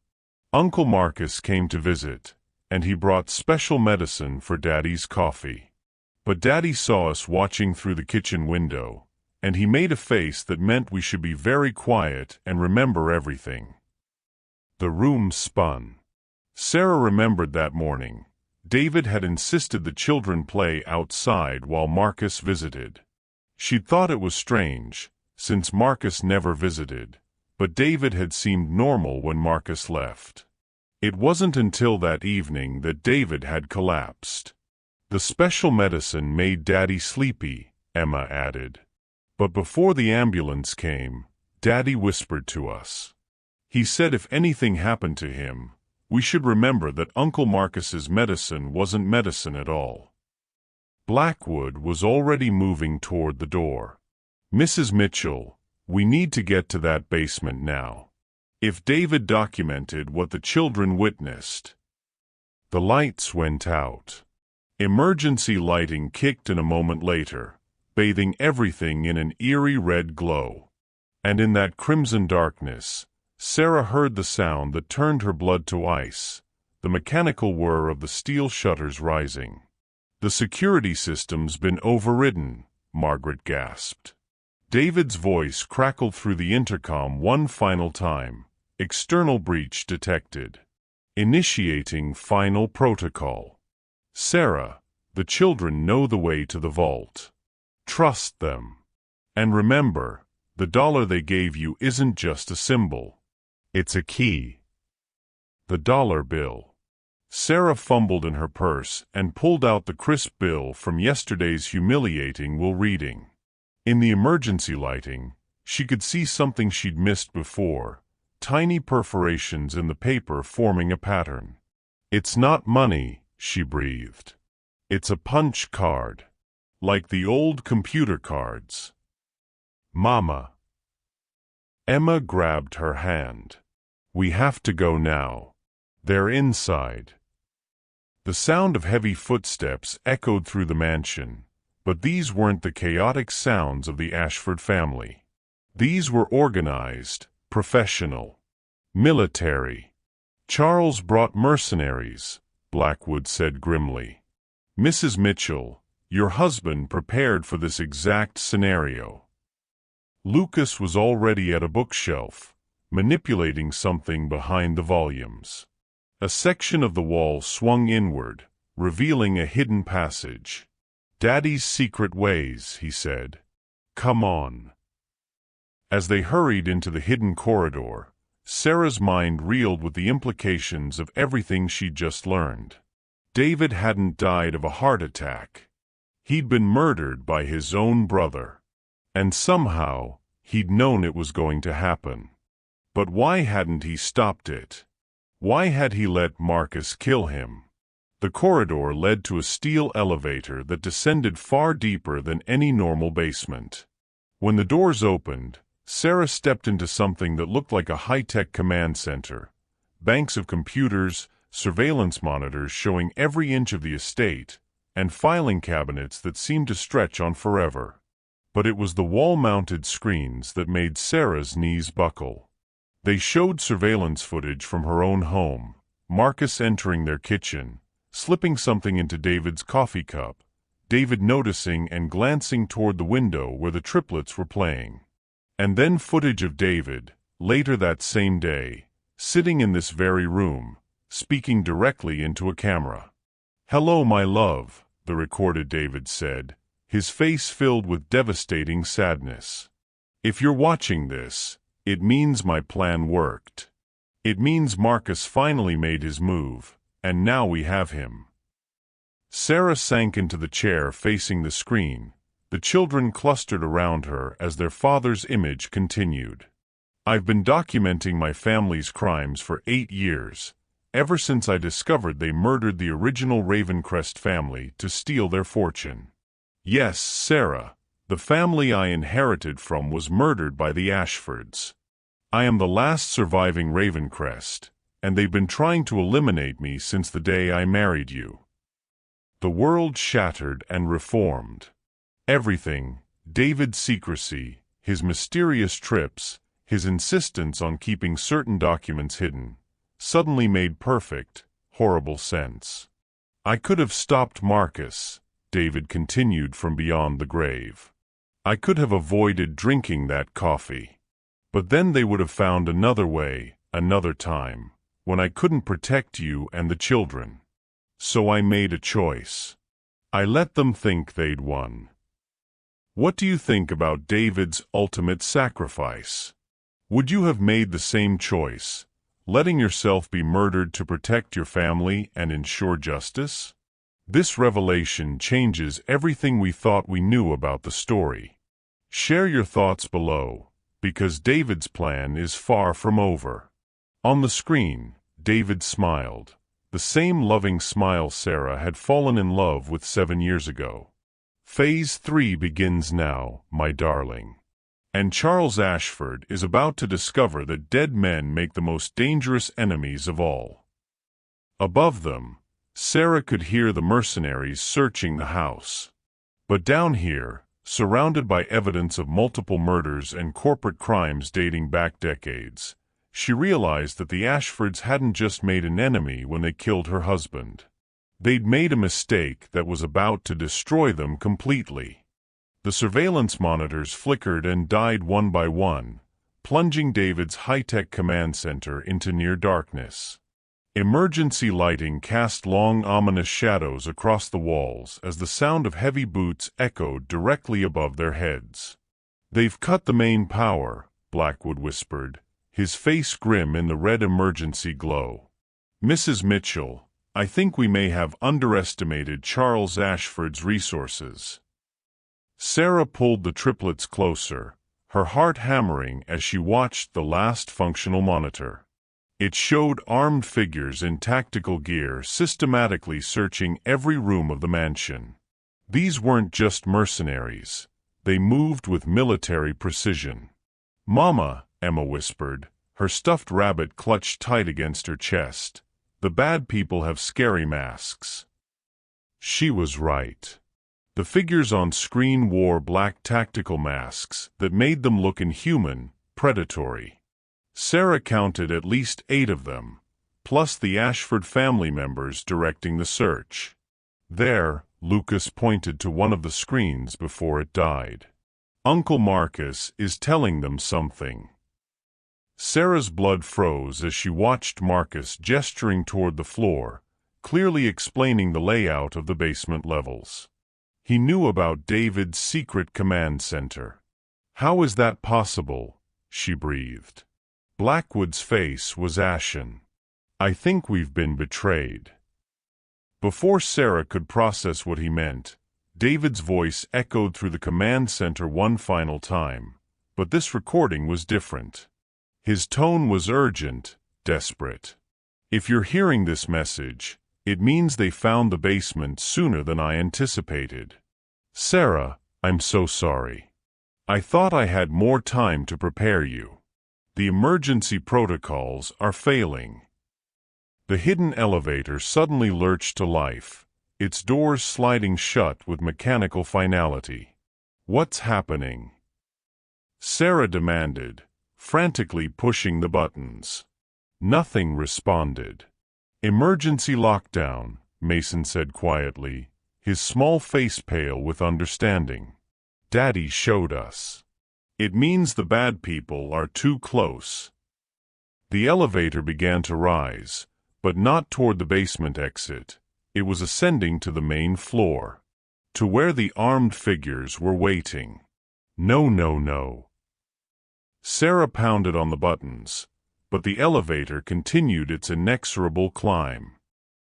Uncle Marcus came to visit, and he brought special medicine for Daddy's coffee. But Daddy saw us watching through the kitchen window, and he made a face that meant we should be very quiet and remember everything. The room spun. Sarah remembered that morning. David had insisted the children play outside while Marcus visited. She'd thought it was strange, since Marcus never visited, but David had seemed normal when Marcus left. It wasn't until that evening that David had collapsed. The special medicine made Daddy sleepy, Emma added. But before the ambulance came, Daddy whispered to us. He said if anything happened to him, we should remember that Uncle Marcus's medicine wasn't medicine at all. Blackwood was already moving toward the door. Mrs. Mitchell, we need to get to that basement now. If David documented what the children witnessed. The lights went out. Emergency lighting kicked in a moment later, bathing everything in an eerie red glow. And in that crimson darkness, Sarah heard the sound that turned her blood to ice, the mechanical whir of the steel shutters rising. The security system's been overridden, Margaret gasped. David's voice crackled through the intercom one final time. External breach detected. Initiating final protocol. Sarah, the children know the way to the vault. Trust them. And remember, the dollar they gave you isn't just a symbol. It's a key. The dollar bill. Sarah fumbled in her purse and pulled out the crisp bill from yesterday's humiliating will reading. In the emergency lighting, she could see something she'd missed before, tiny perforations in the paper forming a pattern. It's not money, she breathed. It's a punch card. Like the old computer cards. Mama. Emma grabbed her hand. We have to go now. They're inside. The sound of heavy footsteps echoed through the mansion, but these weren't the chaotic sounds of the Ashford family. These were organized, professional, military. Charles brought mercenaries, Blackwood said grimly. Mrs. Mitchell, your husband prepared for this exact scenario. Lucas was already at a bookshelf, manipulating something behind the volumes. A section of the wall swung inward, revealing a hidden passage. Daddy's secret ways, he said. Come on. As they hurried into the hidden corridor, Sarah's mind reeled with the implications of everything she'd just learned. David hadn't died of a heart attack. He'd been murdered by his own brother. And somehow, he'd known it was going to happen. But why hadn't he stopped it? Why had he let Marcus kill him? The corridor led to a steel elevator that descended far deeper than any normal basement. When the doors opened, Sarah stepped into something that looked like a high-tech command center. Banks of computers, surveillance monitors showing every inch of the estate, and filing cabinets that seemed to stretch on forever. But it was the wall-mounted screens that made Sarah's knees buckle. They showed surveillance footage from her own home, Marcus entering their kitchen, slipping something into David's coffee cup, David noticing and glancing toward the window where the triplets were playing. And then footage of David, later that same day, sitting in this very room, speaking directly into a camera. "Hello, my love," the recorded David said, his face filled with devastating sadness. "If you're watching this, it means my plan worked. It means Marcus finally made his move, and now we have him." Sarah sank into the chair facing the screen. The children clustered around her as their father's image continued. "I've been documenting my family's crimes for 8 years, ever since I discovered they murdered the original RAVENCREST family to steal their fortune. Yes, Sarah, the family I inherited from was murdered by the ASHFORDs. I am the last surviving RAVENCREST, and they've been trying to eliminate me since the day I married you." The world shattered and reformed. Everything, David's secrecy, his mysterious trips, his insistence on keeping certain documents hidden, suddenly made perfect, horrible sense. "I could have stopped Marcus," David continued from beyond the grave. "I could have avoided drinking that coffee. But then they would have found another way, another time, when I couldn't protect you and the children. So I made a choice. I let them think they'd won." What do you think about David's ultimate sacrifice? Would you have made the same choice, letting yourself be murdered to protect your family and ensure justice? This revelation changes everything we thought we knew about the story. Share your thoughts below, because David's plan is far from over. On the screen, David smiled, the same loving smile Sarah had fallen in love with 7 years ago. Phase 3 begins now, my darling. And Charles Ashford is about to discover that dead men make the most dangerous enemies of all. Above them, Sarah could hear the mercenaries searching the house. But down here, surrounded by evidence of multiple murders and corporate crimes dating back decades, she realized that the Ashfords hadn't just made an enemy when they killed her husband. They'd made a mistake that was about to destroy them completely. The surveillance monitors flickered and died one by one, plunging David's high-tech command center into near darkness. Emergency lighting cast long, ominous shadows across the walls as the sound of heavy boots echoed directly above their heads. "They've cut the main power," Blackwood whispered, his face grim in the red emergency glow. "Mrs. Mitchell, I think we may have underestimated Charles Ashford's resources." Sarah pulled the triplets closer, her heart hammering as she watched the last functional monitor. It showed armed figures in tactical gear systematically searching every room of the mansion. These weren't just mercenaries. They moved with military precision. "Mama," Emma whispered, her stuffed rabbit clutched tight against her chest. "The bad people have scary masks." She was right. The figures on screen wore black tactical masks that made them look inhuman, predatory. Sarah counted at least 8 of them, plus the Ashford family members directing the search. There, Lucas pointed to one of the screens before it died. "Uncle Marcus is telling them something." Sarah's blood froze as she watched Marcus gesturing toward the floor, clearly explaining the layout of the basement levels. He knew about David's secret command center. "How is that possible?" she breathed. Blackwood's face was ashen. "I think we've been betrayed." Before Sarah could process what he meant, David's voice echoed through the command center one final time, but this recording was different. His tone was urgent, desperate. "If you're hearing this message, it means they found the basement sooner than I anticipated. Sarah, I'm so sorry. I thought I had more time to prepare you. The emergency protocols are failing." The hidden elevator suddenly lurched to life, its doors sliding shut with mechanical finality. "What's happening?" Sarah demanded, frantically pushing the buttons. Nothing responded. "Emergency lockdown," Mason said quietly, his small face pale with understanding. "Daddy showed us. It means the bad people are too close." The elevator began to rise, but not toward the basement exit. It was ascending to the main floor, to where the armed figures were waiting. "No, no, no." Sarah pounded on the buttons, but the elevator continued its inexorable climb.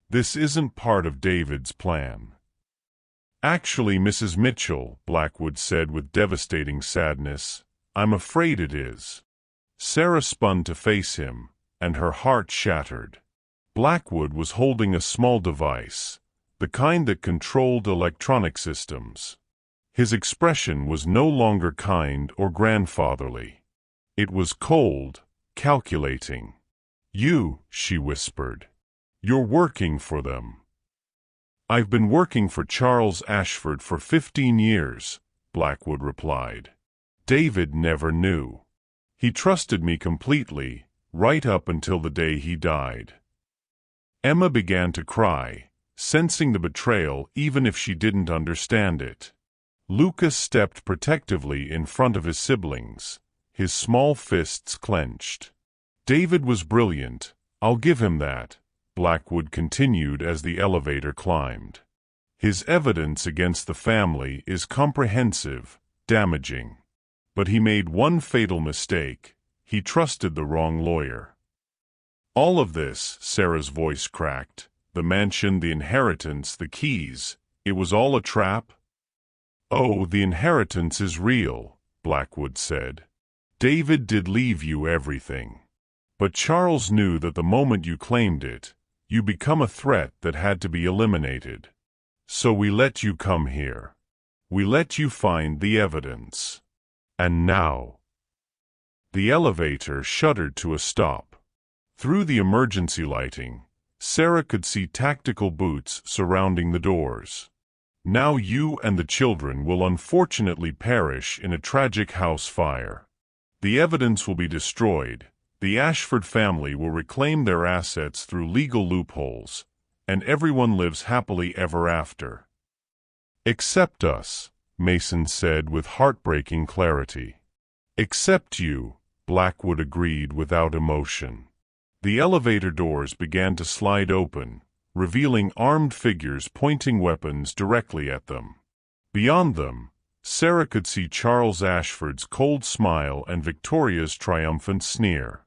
"This isn't part of David's plan." "Actually, Mrs. Mitchell," Blackwood said with devastating sadness, "I'm afraid it is." Sarah spun to face him, and her heart shattered. Blackwood was holding a small device, the kind that controlled electronic systems. His expression was no longer kind or grandfatherly. It was cold, calculating. "You," she whispered. "You're working for them." "I've been working for Charles Ashford for 15 years, Blackwood replied. "David never knew. He trusted me completely, right up until the day he died." Emma began to cry, sensing the betrayal even if she didn't understand it. Lucas stepped protectively in front of his siblings, his small fists clenched. "David was brilliant, I'll give him that," Blackwood continued as the elevator climbed. "His evidence against the family is comprehensive, damaging. But he made one fatal mistake. He trusted the wrong lawyer." "All of this," Sarah's voice cracked, "the mansion, the inheritance, the keys, it was all a trap?" "Oh, the inheritance is real," Blackwood said. "David did leave you everything. But Charles knew that the moment you claimed it, you become a threat that had to be eliminated. So we let you come here. We let you find the evidence. And now—" The elevator shuddered to a stop. Through the emergency lighting, Sarah could see tactical boots surrounding the doors. "Now you and the children will unfortunately perish in a tragic house fire. The evidence will be destroyed. The Ashford family will reclaim their assets through legal loopholes, and everyone lives happily ever after." "Except us," Mason said with heartbreaking clarity. "Except you," Blackwood agreed without emotion. The elevator doors began to slide open, revealing armed figures pointing weapons directly at them. Beyond them, Sarah could see Charles Ashford's cold smile and Victoria's triumphant sneer.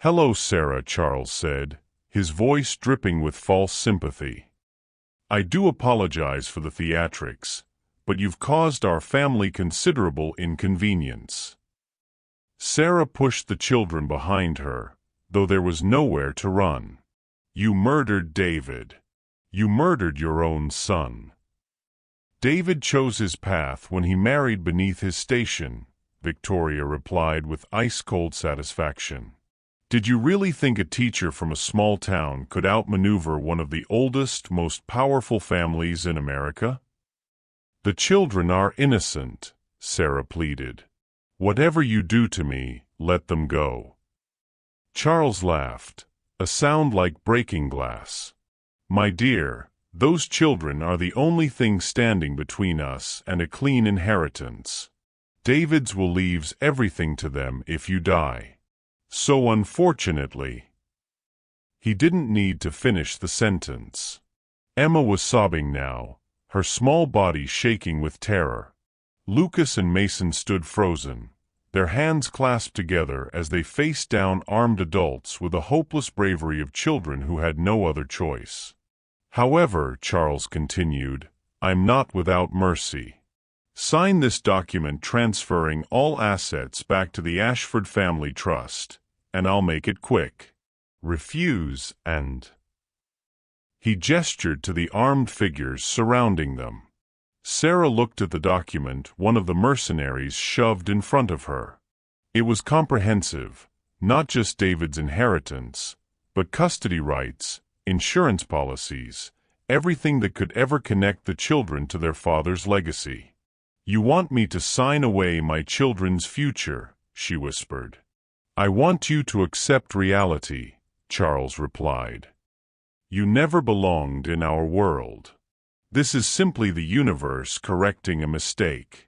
"Hello, Sarah," Charles said, his voice dripping with false sympathy. "I do apologize for the theatrics, but you've caused our family considerable inconvenience." Sarah pushed the children behind her, though there was nowhere to run. "You murdered David. You murdered your own son." "David chose his path when he married beneath his station," Victoria replied with ice-cold satisfaction. "Did you really think a teacher from a small town could outmaneuver one of the oldest, most powerful families in America?" "The children are innocent," Sarah pleaded. "Whatever you do to me, let them go." Charles laughed, a sound like breaking glass. "My dear, those children are the only thing standing between us and a clean inheritance. David's will leaves everything to them if you die. So unfortunately—" He didn't need to finish the sentence. Emma was sobbing now, her small body shaking with terror. Lucas and Mason stood frozen, their hands clasped together as they faced down armed adults with the hopeless bravery of children who had no other choice. "However," Charles continued, "I'm not without mercy. Sign this document transferring all assets back to the Ashford Family Trust, and I'll make it quick. Refuse and—" He gestured to the armed figures surrounding them. Sarah looked at the document one of the mercenaries shoved in front of her. It was comprehensive, not just David's inheritance, but custody rights, insurance policies, everything that could ever connect the children to their father's legacy. "You want me to sign away my children's future," she whispered. "I want you to accept reality," Charles replied. "You never belonged in our world. This is simply the universe correcting a mistake."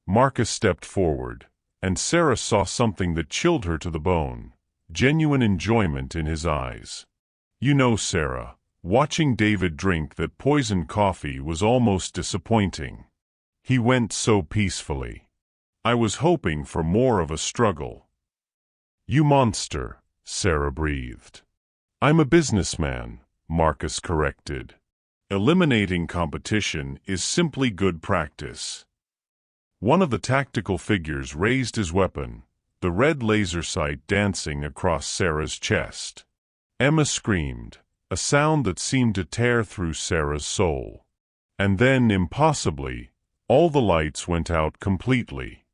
Marcus stepped forward, and Sarah saw something that chilled her to the bone, genuine enjoyment in his eyes. "You know, Sarah, watching David drink that poisoned coffee was almost disappointing. He went so peacefully. I was hoping for more of a struggle." "You monster," Sarah breathed. "I'm a businessman," Marcus corrected. "Eliminating competition is simply good practice." One of the tactical figures raised his weapon, the red laser sight dancing across Sarah's chest. Emma screamed, a sound that seemed to tear through Sarah's soul. And then, impossibly, all the lights went out completely.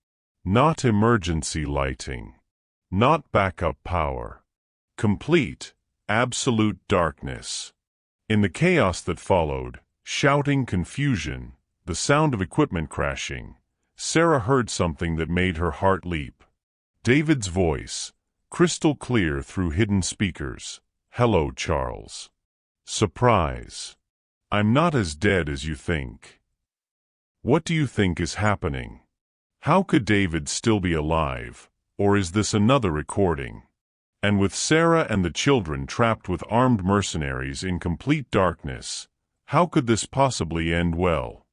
Not emergency lighting. Not backup power. Complete, absolute darkness. In the chaos that followed, shouting, confusion, the sound of equipment crashing, Sarah heard something that made her heart leap. David's voice, crystal clear through hidden speakers. "Hello, Charles. Surprise. I'm not as dead as you think. What do you think is happening? How could David still be alive, or is this another recording?" And with Sarah and the children trapped with armed mercenaries in complete darkness, how could this possibly end well?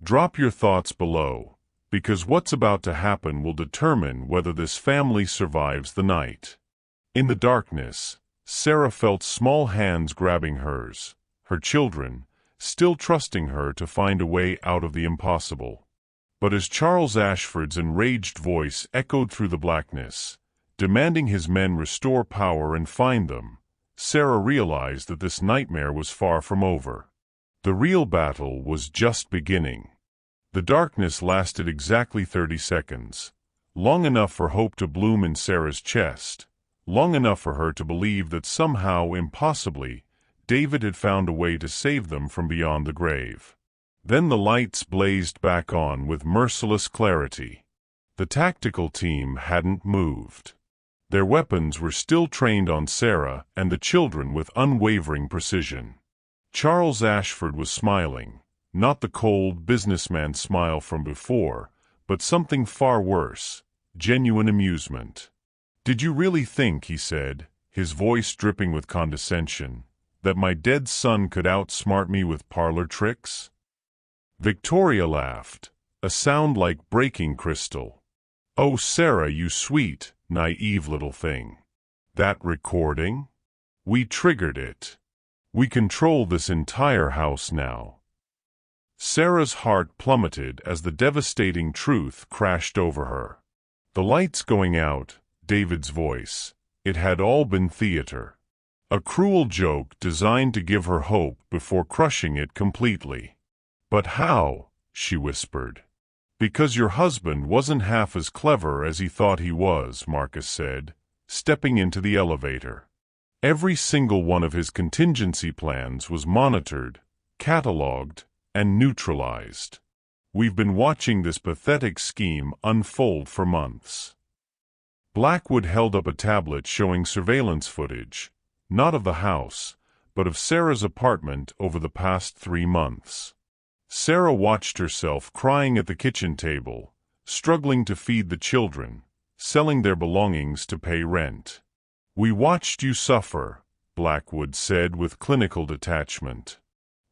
Drop your thoughts below, because what's about to happen will determine whether this family survives the night. In the darkness, Sarah felt small hands grabbing hers, her children, still trusting her to find a way out of the impossible. But as Charles Ashford's enraged voice echoed through the blackness, demanding his men restore power and find them, Sarah realized that this nightmare was far from over. The real battle was just beginning. The darkness lasted exactly 30 seconds, long enough for hope to bloom in Sarah's chest, long enough for her to believe that somehow, impossibly, David had found a way to save them from beyond the grave. Then the lights blazed back on with merciless clarity. The tactical team hadn't moved. Their weapons were still trained on Sarah and the children with unwavering precision. Charles Ashford was smiling, not the cold businessman smile from before, but something far worse, genuine amusement. "Did you really think," he said, his voice dripping with condescension, "that my dead son could outsmart me with parlor tricks?" Victoria laughed, a sound like breaking crystal. "Oh, Sarah, you sweet, naive little thing. That recording? We triggered it. We control this entire house now." Sarah's heart plummeted as the devastating truth crashed over her. The lights going out, David's voice, it had all been theater. A cruel joke designed to give her hope before crushing it completely. "But how?" she whispered. "Because your husband wasn't half as clever as he thought he was," Marcus said, stepping into the elevator. Every single one of his contingency plans was monitored, catalogued, and neutralized. We've been watching this pathetic scheme unfold for months. Blackwood held up a tablet showing surveillance footage, not of the house, but of Sarah's apartment over the past 3 months. Sarah watched herself crying at the kitchen table, struggling to feed the children, selling their belongings to pay rent. "We watched you suffer," Blackwood said with clinical detachment.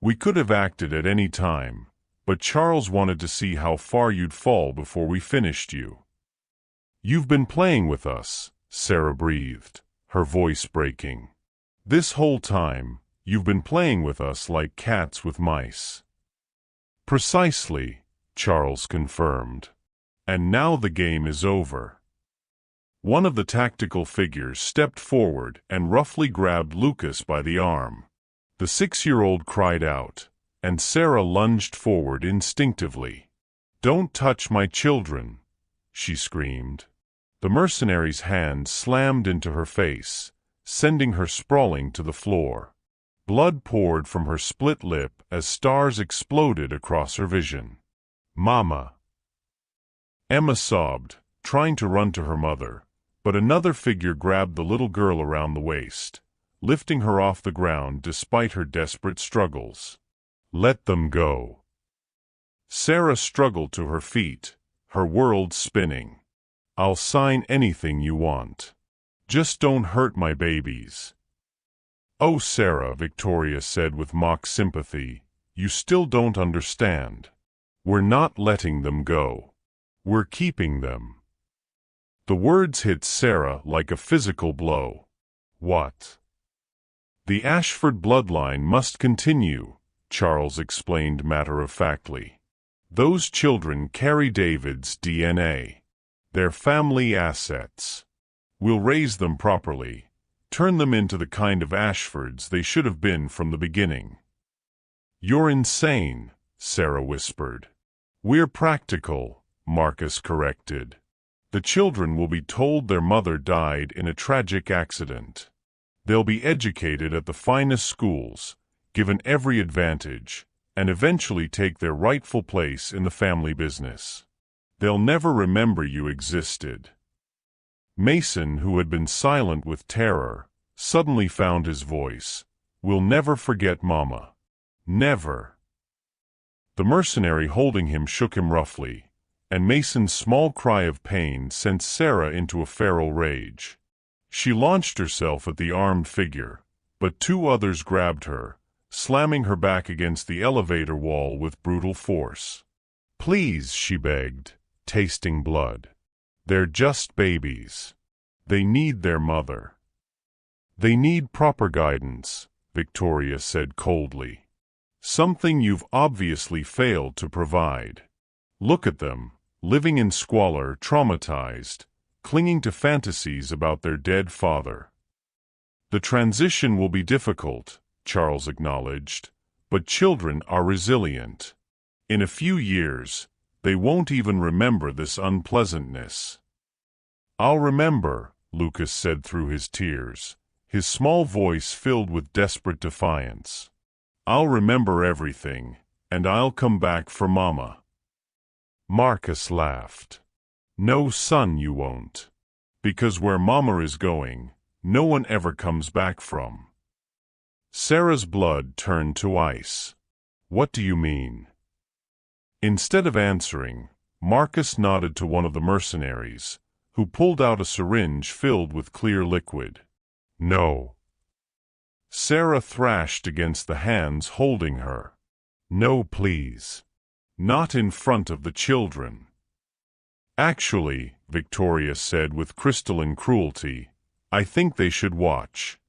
"We could have acted at any time, but Charles wanted to see how far you'd fall before we finished you." "You've been playing with us," Sarah breathed, her voice breaking. "This whole time, you've been playing with us like cats with mice." "Precisely," Charles confirmed. "And now the game is over." One of the tactical figures stepped forward and roughly grabbed Lucas by the arm. The 6-year-old cried out, and Sarah lunged forward instinctively. "Don't touch my children," she screamed. The mercenary's hand slammed into her face, sending her sprawling to the floor. Blood poured from her split lip as stars exploded across her vision. "Mama!" Emma sobbed, trying to run to her mother, but another figure grabbed the little girl around the waist, lifting her off the ground despite her desperate struggles. "Let them go." Sarah struggled to her feet, her world spinning. "I'll sign anything you want. Just don't hurt my babies." "Oh, Sarah," Victoria said with mock sympathy, "you still don't understand. We're not letting them go. We're keeping them." The words hit Sarah like a physical blow. "What?" "The Ashford bloodline must continue," Charles explained matter-of-factly. "Those children carry David's DNA. They're family assets. We'll raise them properly, turn them into the kind of Ashfords they should have been from the beginning." "You're insane," Sarah whispered. "We're practical," Marcus corrected. "The children will be told their mother died in a tragic accident. They'll be educated at the finest schools, given every advantage, and eventually take their rightful place in the family business. They'll never remember you existed." Mason, who had been silent with terror, suddenly found his voice. "We'll never forget Mama. Never." The mercenary holding him shook him roughly, and Mason's small cry of pain sent Sarah into a feral rage. She launched herself at the armed figure, but two others grabbed her, slamming her back against the elevator wall with brutal force. "Please," she begged, tasting blood. "They're just babies. They need their mother." "They need proper guidance," Victoria said coldly. "Something you've obviously failed to provide. Look at them, living in squalor, traumatized, clinging to fantasies about their dead father." "The transition will be difficult," Charles acknowledged, "but children are resilient. In a few years, they won't even remember this unpleasantness." "I'll remember," Lucas said through his tears, his small voice filled with desperate defiance. "I'll remember everything, and I'll come back for Mama." Marcus laughed. "No, son, you won't. Because where Mama is going, no one ever comes back from." Sarah's blood turned to ice. "What do you mean?" Instead of answering, Marcus nodded to one of the mercenaries, who pulled out a syringe filled with clear liquid. "No." Sarah thrashed against the hands holding her. "No, please. Not in front of the children." "Actually," Victoria said with crystalline cruelty, "I think they should watch.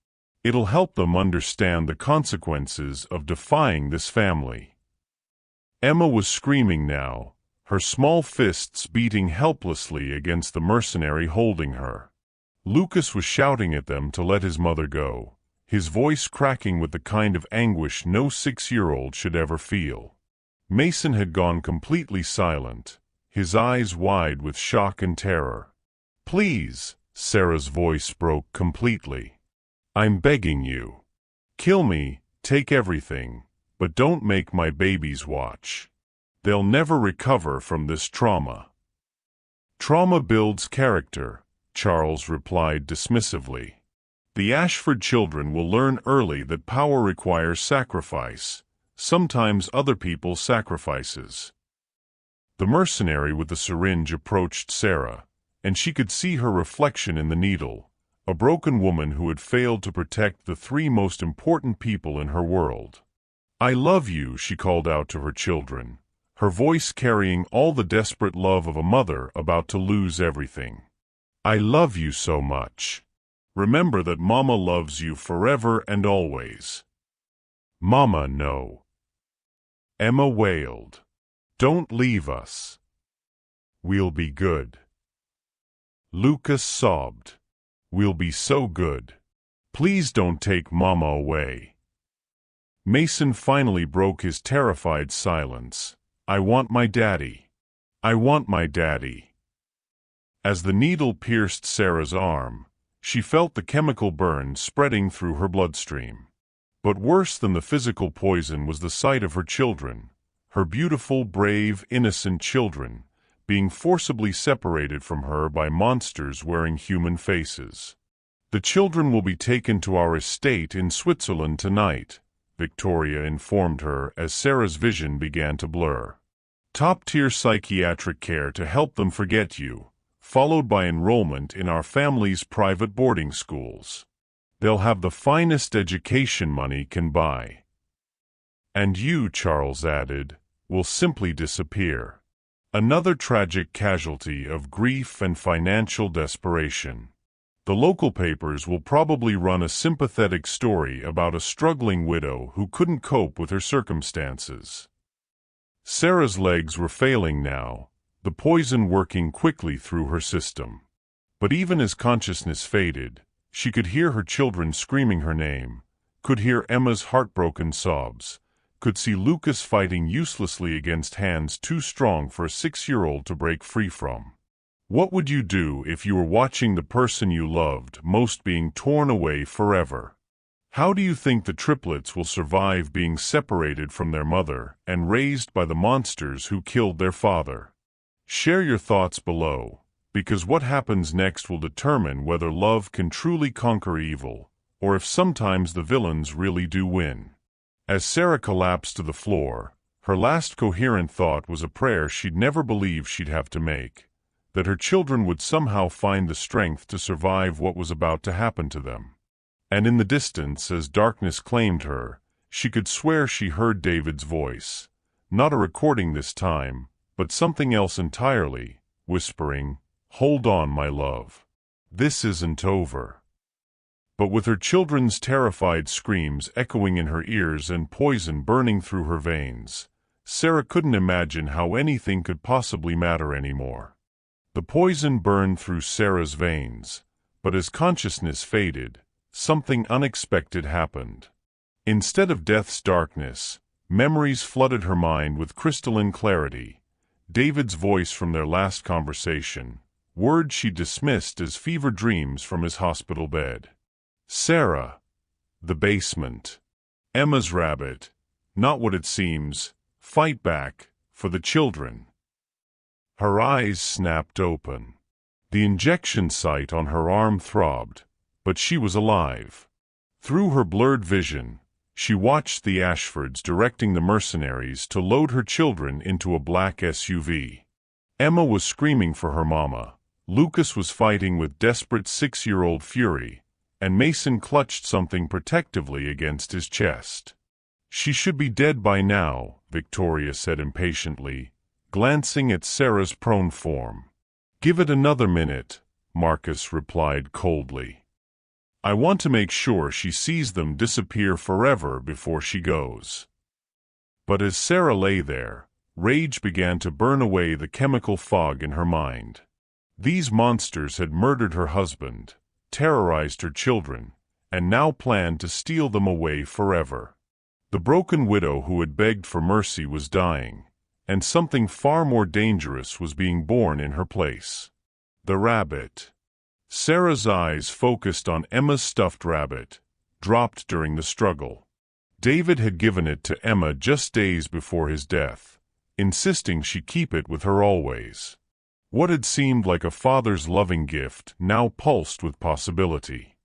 It'll help them understand the consequences of defying this family." Emma was screaming now, her small fists beating helplessly against the mercenary holding her. Lucas was shouting at them to let his mother go, his voice cracking with the kind of anguish no 6-year-old should ever feel. Mason had gone completely silent, his eyes wide with shock and terror. "Please," Sarah's voice broke completely. "I'm begging you. Kill me, take everything, but don't make my babies watch. They'll never recover from this trauma." "Trauma builds character," Charles replied dismissively. "The Ashford children will learn early that power requires sacrifice, sometimes other people's sacrifices." The mercenary with the syringe approached Sarah, and she could see her reflection in the needle, a broken woman who had failed to protect the three most important people in her world. "I love you," she called out to her children, her voice carrying all the desperate love of a mother about to lose everything. "I love you so much. Remember that Mama loves you forever and always." "Mama, no." Emma wailed. "Don't leave us. We'll be good." Lucas sobbed. "We'll be so good. Please don't take Mama away." Mason finally broke his terrified silence. "I want my daddy. I want my daddy." As the needle pierced Sarah's arm, she felt the chemical burn spreading through her bloodstream. But worse than the physical poison was the sight of her children, her beautiful, brave, innocent children, being forcibly separated from her by monsters wearing human faces. "The children will be taken to our estate in Switzerland tonight," Victoria informed her as Sarah's vision began to blur. "Top-tier psychiatric care to help them forget you, followed by enrollment in our family's private boarding schools. They'll have the finest education money can buy. And you," Charles added, "will simply disappear." Another tragic casualty of grief and financial desperation. The local papers will probably run a sympathetic story about a struggling widow who couldn't cope with her circumstances. Sarah's legs were failing now, the poison working quickly through her system. But even as consciousness faded, she could hear her children screaming her name, could hear Emma's heartbroken sobs, could see Lucas fighting uselessly against hands too strong for a 6-year-old to break free from. What would you do if you were watching the person you loved most being torn away forever? How do you think the triplets will survive being separated from their mother and raised by the monsters who killed their father? Share your thoughts below, because what happens next will determine whether love can truly conquer evil, or if sometimes the villains really do win. As Sarah collapsed to the floor, her last coherent thought was a prayer she'd never believed she'd have to make, that her children would somehow find the strength to survive what was about to happen to them. And in the distance, as darkness claimed her, she could swear she heard David's voice, not a recording this time, but something else entirely, whispering, "Hold on, my love. This isn't over." But with her children's terrified screams echoing in her ears and poison burning through her veins, Sarah couldn't imagine how anything could possibly matter anymore. The poison burned through Sarah's veins, but as consciousness faded, something unexpected happened. Instead of death's darkness, memories flooded her mind with crystalline clarity. David's voice from their last conversation, words she dismissed as fever dreams from his hospital bed. Sarah, the basement. Emma's rabbit, not what it seems, fight back, for the children. Her eyes snapped open. The injection site on her arm throbbed, but she was alive. Through her blurred vision, she watched the ASHFORDs directing the mercenaries to load her children into a black SUV. Emma was screaming for her mama, Lucas was fighting with desperate 6-year-old fury, and Mason clutched something protectively against his chest. "She should be dead by now," Victoria said impatiently, glancing at Sarah's prone form. "Give it another minute," Marcus replied coldly. "I want to make sure she sees them disappear forever before she goes." But as Sarah lay there, rage began to burn away the chemical fog in her mind. These monsters had murdered her husband, terrorized her children, and now planned to steal them away forever. The broken widow who had begged for mercy was dying, and something far more dangerous was being born in her place. The rabbit. Sarah's eyes focused on Emma's stuffed rabbit, dropped during the struggle. David had given it to Emma just days before his death, insisting she keep it with her always. What had seemed like a father's loving gift now pulsed with possibility.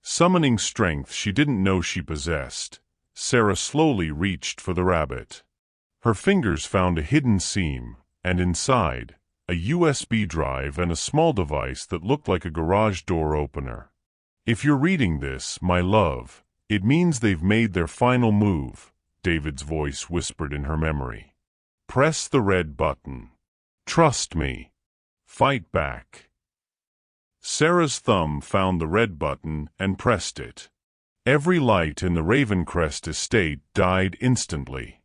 Summoning strength she didn't know she possessed, Sarah slowly reached for the rabbit. Her fingers found a hidden seam, and inside, a USB drive and a small device that looked like a garage door opener. "If you're reading this, my love, it means they've made their final move," David's voice whispered in her memory. "Press the red button. Trust me. Fight back." Sarah's thumb found the red button and pressed it. Every light in the RAVENCREST estate died instantly.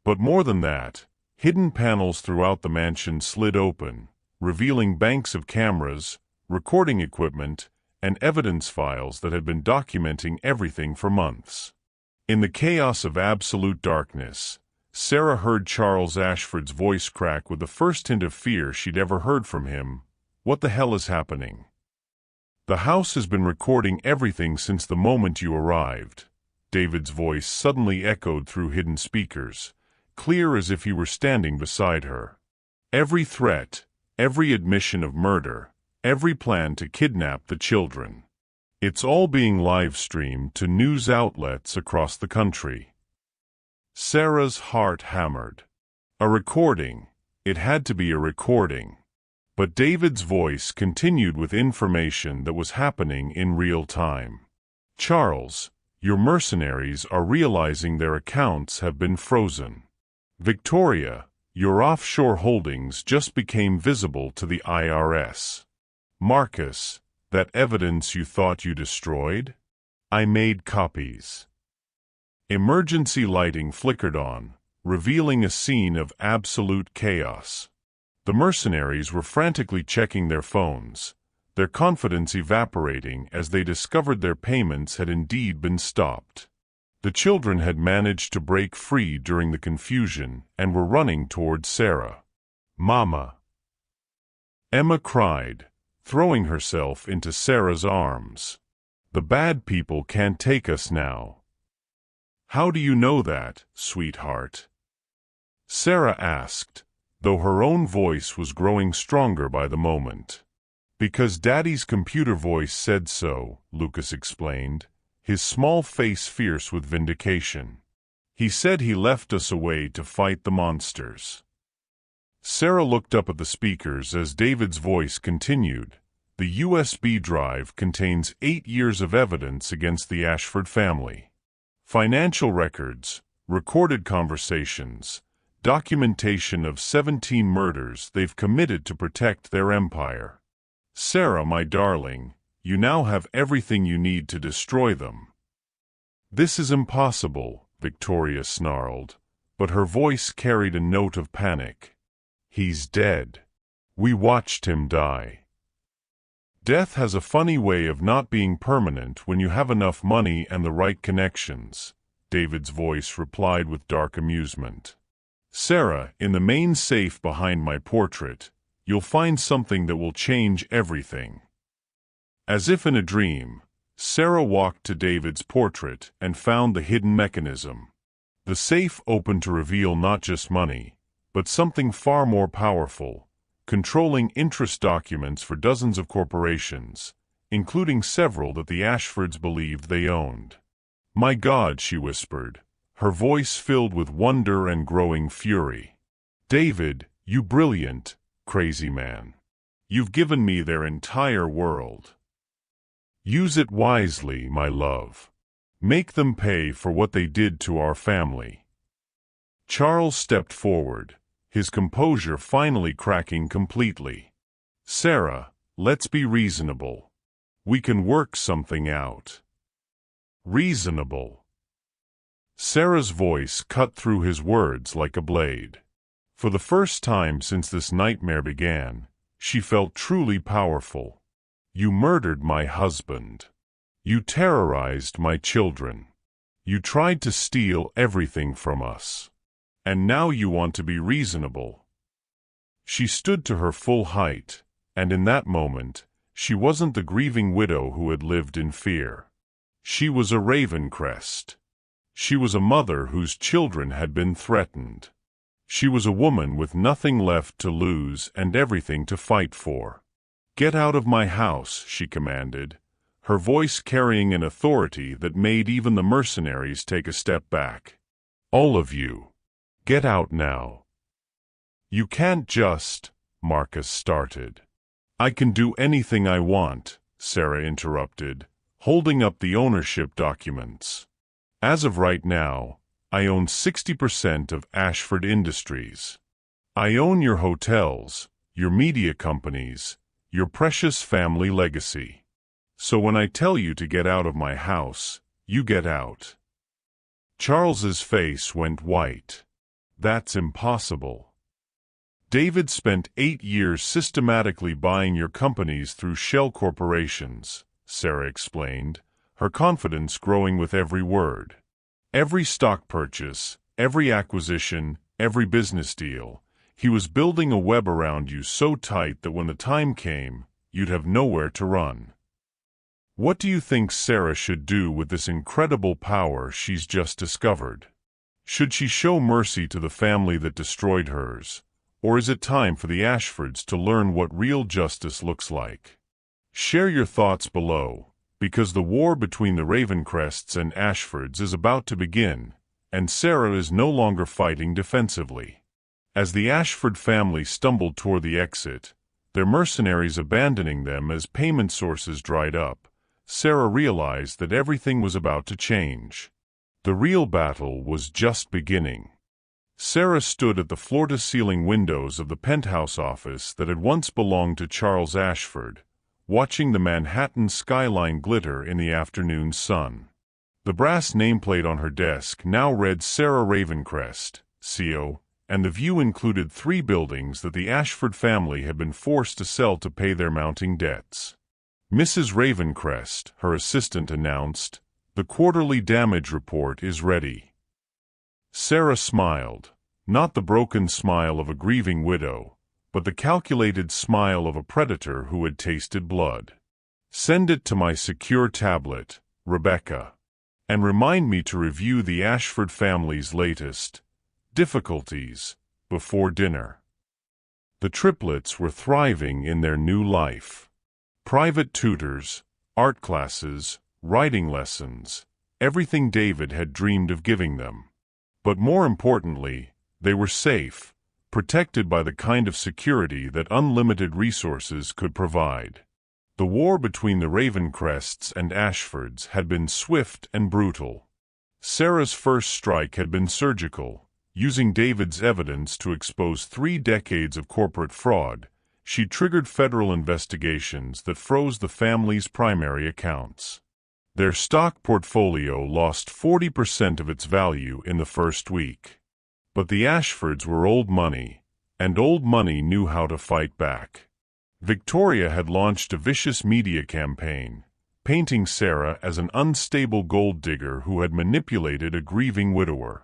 But more than that, hidden panels throughout the mansion slid open, revealing banks of cameras, recording equipment, and evidence files that had been documenting everything for months. In the chaos of absolute darkness, Sarah heard Charles Ashford's voice crack with the first hint of fear she'd ever heard from him. "What the hell is happening?" "The house has been recording everything since the moment you arrived," David's voice suddenly echoed through hidden speakers, clear as if he were standing beside her. "Every threat, every admission of murder, every plan to kidnap the children. It's all being live-streamed to news outlets across the country." Sarah's heart hammered. A recording. It had to be a recording. But David's voice continued with information that was happening in real time. "Charles, your mercenaries are realizing their accounts have been frozen. Victoria, your offshore holdings just became visible to the IRS. Marcus, that evidence you thought you destroyed? I made copies." Emergency lighting flickered on, revealing a scene of absolute chaos. The mercenaries were frantically checking their phones, their confidence evaporating as they discovered their payments had indeed been stopped. The children had managed to break free during the confusion and were running towards Sarah. "Mama!" Emma cried, throwing herself into Sarah's arms. "The bad people can't take us now." "How do you know that, sweetheart?" Sarah asked, though her own voice was growing stronger by the moment. "Because Daddy's computer voice said so," Lucas explained, his small face fierce with vindication. "He said he left us away to fight the monsters." Sarah looked up at the speakers as David's voice continued. "The USB drive contains 8 years of evidence against the Ashford family. Financial records, recorded conversations, documentation of 17 murders they've committed to protect their empire. Sarah, my darling, you now have everything you need to destroy them." "This is impossible," Victoria snarled, but her voice carried a note of panic. "He's dead. We watched him die." "Death has a funny way of not being permanent when you have enough money and the right connections," David's voice replied with dark amusement. "Sarah, in the main safe behind my portrait, you'll find something that will change everything." As if in a dream, Sarah walked to David's portrait and found the hidden mechanism. The safe opened to reveal not just money, but something far more powerful, controlling interest documents for dozens of corporations, including several that the Ashfords believed they owned. "My God," she whispered, her voice filled with wonder and growing fury. "David, you brilliant, crazy man. You've given me their entire world. Use it wisely, my love. Make them pay for what they did to our family." Charles stepped forward, his composure finally cracking completely. "Sarah, let's be reasonable. We can work something out." "Reasonable." Sarah's voice cut through his words like a blade. For the first time since this nightmare began, she felt truly powerful. "You murdered my husband. You terrorized my children. You tried to steal everything from us. And now you want to be reasonable." She stood to her full height, and in that moment, she wasn't the grieving widow who had lived in fear. She was a RAVENCREST. She was a mother whose children had been threatened. She was a woman with nothing left to lose and everything to fight for. "Get out of my house," she commanded, her voice carrying an authority that made even the mercenaries take a step back. "All of you. Get out now." "You can't just," Marcus started. "I can do anything I want," Sarah interrupted, holding up the ownership documents. "As of right now, I own 60% of Ashford Industries. I own your hotels, your media companies, your precious family legacy. So when I tell you to get out of my house, you get out." Charles's face went white. "That's impossible." "David spent 8 years systematically buying your companies through shell corporations," Sarah explained, her confidence growing with every word. "Every stock purchase, every acquisition, every business deal, he was building a web around you so tight that when the time came, you'd have nowhere to run." What do you think Sarah should do with this incredible power she's just discovered? Should she show mercy to the family that destroyed hers, or is it time for the Ashfords to learn what real justice looks like? Share your thoughts below, because the war between the Ravencrests and Ashfords is about to begin, and Sarah is no longer fighting defensively. As the Ashford family stumbled toward the exit, their mercenaries abandoning them as payment sources dried up, Sarah realized that everything was about to change. The real battle was just beginning. Sarah stood at the floor-to-ceiling windows of the penthouse office that had once belonged to Charles Ashford, watching the Manhattan skyline glitter in the afternoon sun. The brass nameplate on her desk now read Sarah Ravencrest, CO, and the view included 3 buildings that the Ashford family had been forced to sell to pay their mounting debts. Mrs. Ravencrest, her assistant announced, "The quarterly damage report is ready." Sarah smiled, not the broken smile of a grieving widow, but the calculated smile of a predator who had tasted blood. "Send it to my secure tablet, Rebecca. And remind me to review the Ashford family's latest difficulties before dinner." The triplets were thriving in their new life. Private tutors, art classes, writing lessons, everything David had dreamed of giving them. But more importantly, they were safe, protected by the kind of security that unlimited resources could provide. The war between the Ravencrests and Ashfords had been swift and brutal. Sarah's first strike had been surgical, using David's evidence to expose 3 decades of corporate fraud. She triggered federal investigations that froze the family's primary accounts. Their stock portfolio lost 40% of its value in the first week. But the Ashfords were old money, and old money knew how to fight back. Victoria had launched a vicious media campaign, painting Sarah as an unstable gold digger who had manipulated a grieving widower.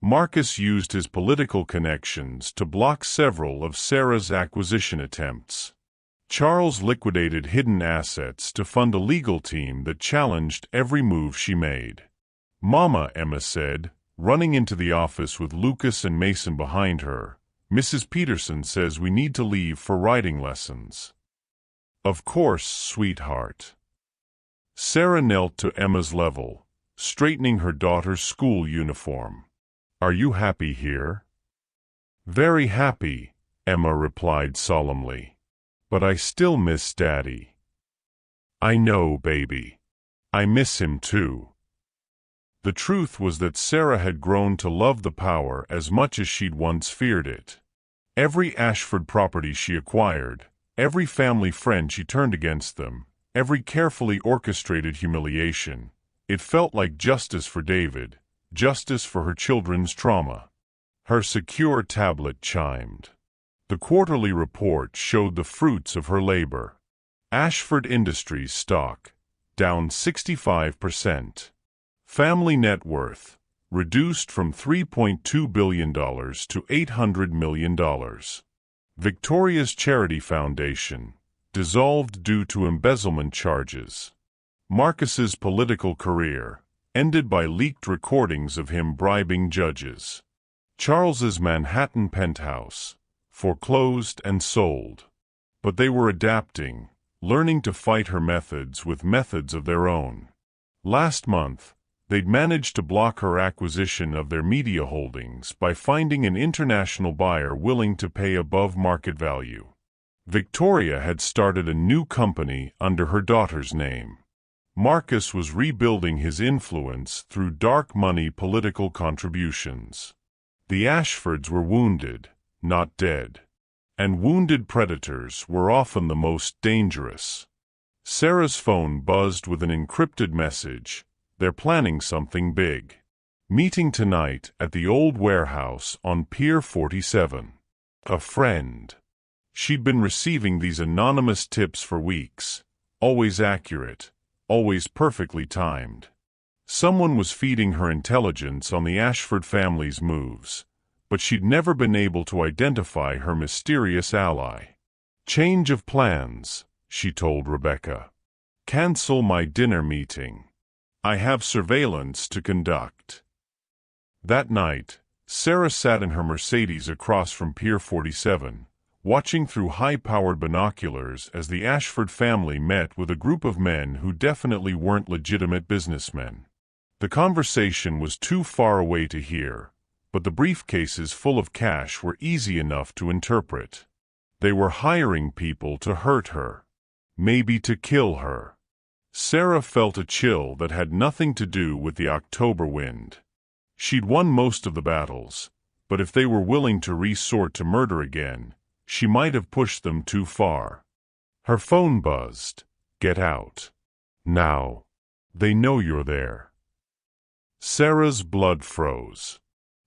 Marcus used his political connections to block several of Sarah's acquisition attempts. Charles liquidated hidden assets to fund a legal team that challenged every move she made. "Mama," Emma said, running into the office with Lucas and Mason behind her, "Mrs. Peterson says we need to leave for writing lessons." "Of course, sweetheart." Sarah knelt to Emma's level, straightening her daughter's school uniform. "Are you happy here?" "Very happy," Emma replied solemnly. "But I still miss Daddy." "I know, baby. I miss him too." The truth was that Sarah had grown to love the power as much as she'd once feared it. Every Ashford property she acquired, every family friend she turned against them, every carefully orchestrated humiliation, it felt like justice for David, justice for her children's trauma. Her secure tablet chimed. The quarterly report showed the fruits of her labor. Ashford Industries stock, down 65%. Family net worth, reduced from $3.2 billion to $800 million. Victoria's Charity Foundation, dissolved due to embezzlement charges. Marcus's political career, ended by leaked recordings of him bribing judges. Charles's Manhattan penthouse, foreclosed and sold. But they were adapting, learning to fight her methods with methods of their own. Last month, they'd managed to block her acquisition of their media holdings by finding an international buyer willing to pay above market value. Victoria had started a new company under her daughter's name. Marcus was rebuilding his influence through dark money political contributions. The Ashfords were wounded, not dead. And wounded predators were often the most dangerous. Sarah's phone buzzed with an encrypted message. "They're planning something big. Meeting tonight at the old warehouse on Pier 47. A friend." She'd been receiving these anonymous tips for weeks, always accurate, always perfectly timed. Someone was feeding her intelligence on the Ashford family's moves, but she'd never been able to identify her mysterious ally. "Change of plans," she told Rebecca. Cancel my dinner meeting. I have surveillance to conduct. That night, Sarah sat in her Mercedes across from Pier 47, watching through high-powered binoculars as the Ashford family met with a group of men who definitely weren't legitimate businessmen. The conversation was too far away to hear, but the briefcases full of cash were easy enough to interpret. They were hiring people to hurt her, maybe to kill her. Sarah felt a chill that had nothing to do with the October wind. She'd won most of the battles, but if they were willing to resort to murder again, she might have pushed them too far. Her phone buzzed. Get out. Now. They know you're there. Sarah's blood froze.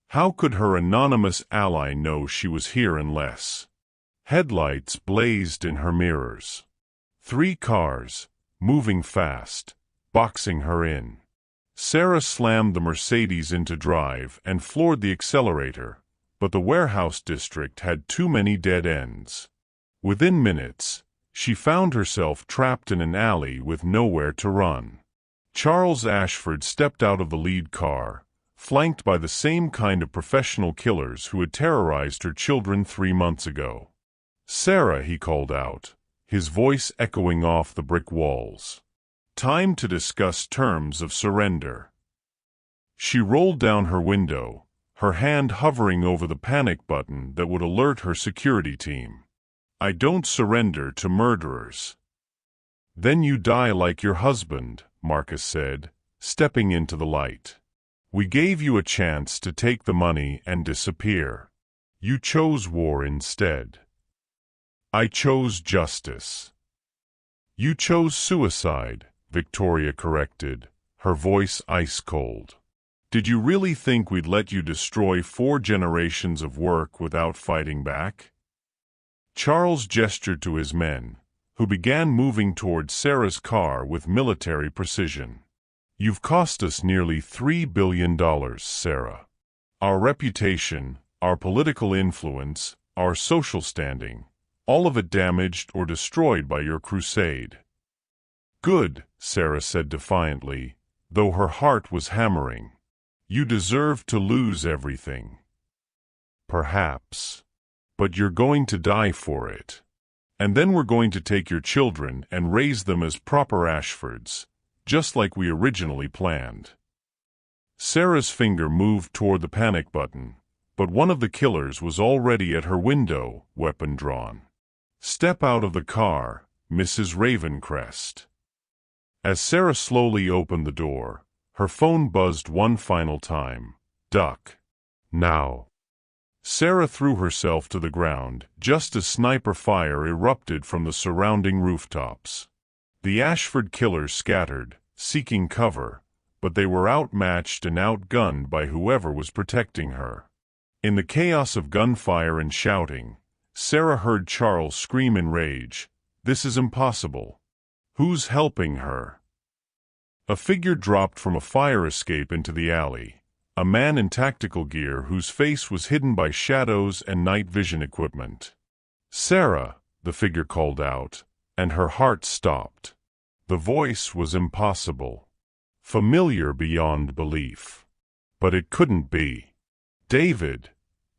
How could her anonymous ally know she was here unless... Headlights blazed in her mirrors. 3 cars, moving fast, boxing her in. Sarah slammed the Mercedes into drive and floored the accelerator, but the warehouse district had too many dead ends. Within minutes, she found herself trapped in an alley with nowhere to run. Charles Ashford stepped out of the lead car, flanked by the same kind of professional killers who had terrorized her children 3 months ago. "Sarah," he called out, his voice echoing off the brick walls. "Time to discuss terms of surrender." She rolled down her window, her hand hovering over the panic button that would alert her security team. "I don't surrender to murderers." "Then you die like your husband," Marcus said, stepping into the light. "We gave you a chance to take the money and disappear. You chose war instead." "I chose justice." "You chose suicide," Victoria corrected, her voice ice-cold. "Did you really think we'd let you destroy 4 generations of work without fighting back?" Charles gestured to his men, who began moving toward Sarah's car with military precision. "You've cost us nearly $3 billion, Sarah. Our reputation, our political influence, our social standing, all of it damaged or destroyed by your crusade." "Good," Sarah said defiantly, though her heart was hammering. "You deserve to lose everything." "Perhaps. But you're going to die for it. And then we're going to take your children and raise them as proper Ashfords, just like we originally planned." Sarah's finger moved toward the panic button, but one of the killers was already at her window, weapon drawn. "Step out of the car, Mrs. RAVENCREST." As Sarah slowly opened the door, her phone buzzed one final time. "Duck. Now." Sarah threw herself to the ground just as sniper fire erupted from the surrounding rooftops. The Ashford killers scattered, seeking cover, but they were outmatched and outgunned by whoever was protecting her. In the chaos of gunfire and shouting, Sarah heard Charles scream in rage, "This is impossible. Who's helping her?" A figure dropped from a fire escape into the alley, a man in tactical gear whose face was hidden by shadows and night vision equipment. "Sarah," the figure called out, and her heart stopped. The voice was impossible. Familiar beyond belief. But it couldn't be. "David,"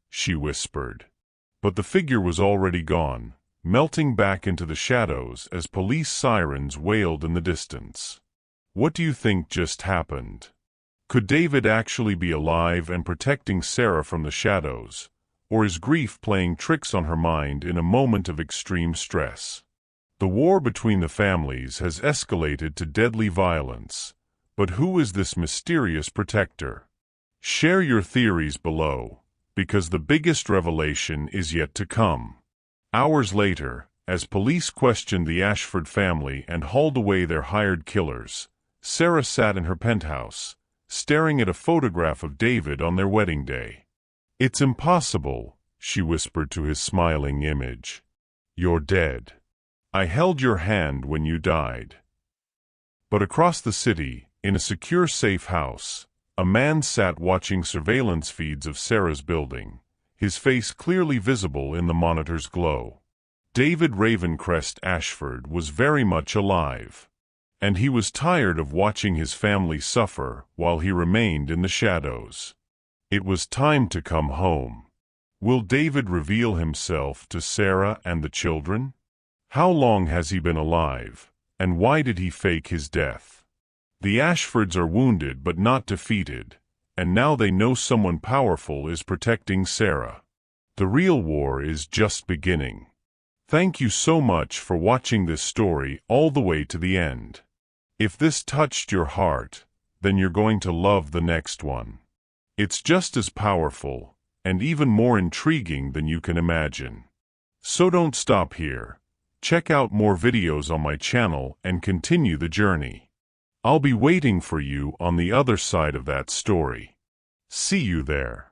she whispered. But the figure was already gone, melting back into the shadows as police sirens wailed in the distance. What do you think just happened? Could David actually be alive and protecting Sarah from the shadows, or is grief playing tricks on her mind in a moment of extreme stress? The war between the families has escalated to deadly violence, but who is this mysterious protector? Share your theories below, because the biggest revelation is yet to come. Hours later, as police questioned the Ashford family and hauled away their hired killers, Sarah sat in her penthouse, staring at a photograph of David on their wedding day. "It's impossible," she whispered to his smiling image. "You're dead. I held your hand when you died." But across the city, in a secure safe house, a man sat watching surveillance feeds of Sarah's building, his face clearly visible in the monitor's glow. David Ravencrest Ashford was very much alive. and he was tired of watching his family suffer while he remained in the shadows. It was time to come home. Will David reveal himself to Sarah and the children? How long has he been alive, and why did he fake his death? The Ashfords are wounded but not defeated, and now they know someone powerful is protecting Sarah. The real war is just beginning. Thank you so much for watching this story all the way to the end. If this touched your heart, then you're going to love the next one. It's just as powerful, and even more intriguing than you can imagine. So don't stop here. Check out more videos on my channel and continue the journey. I'll be waiting for you on the other side of that story. See you there.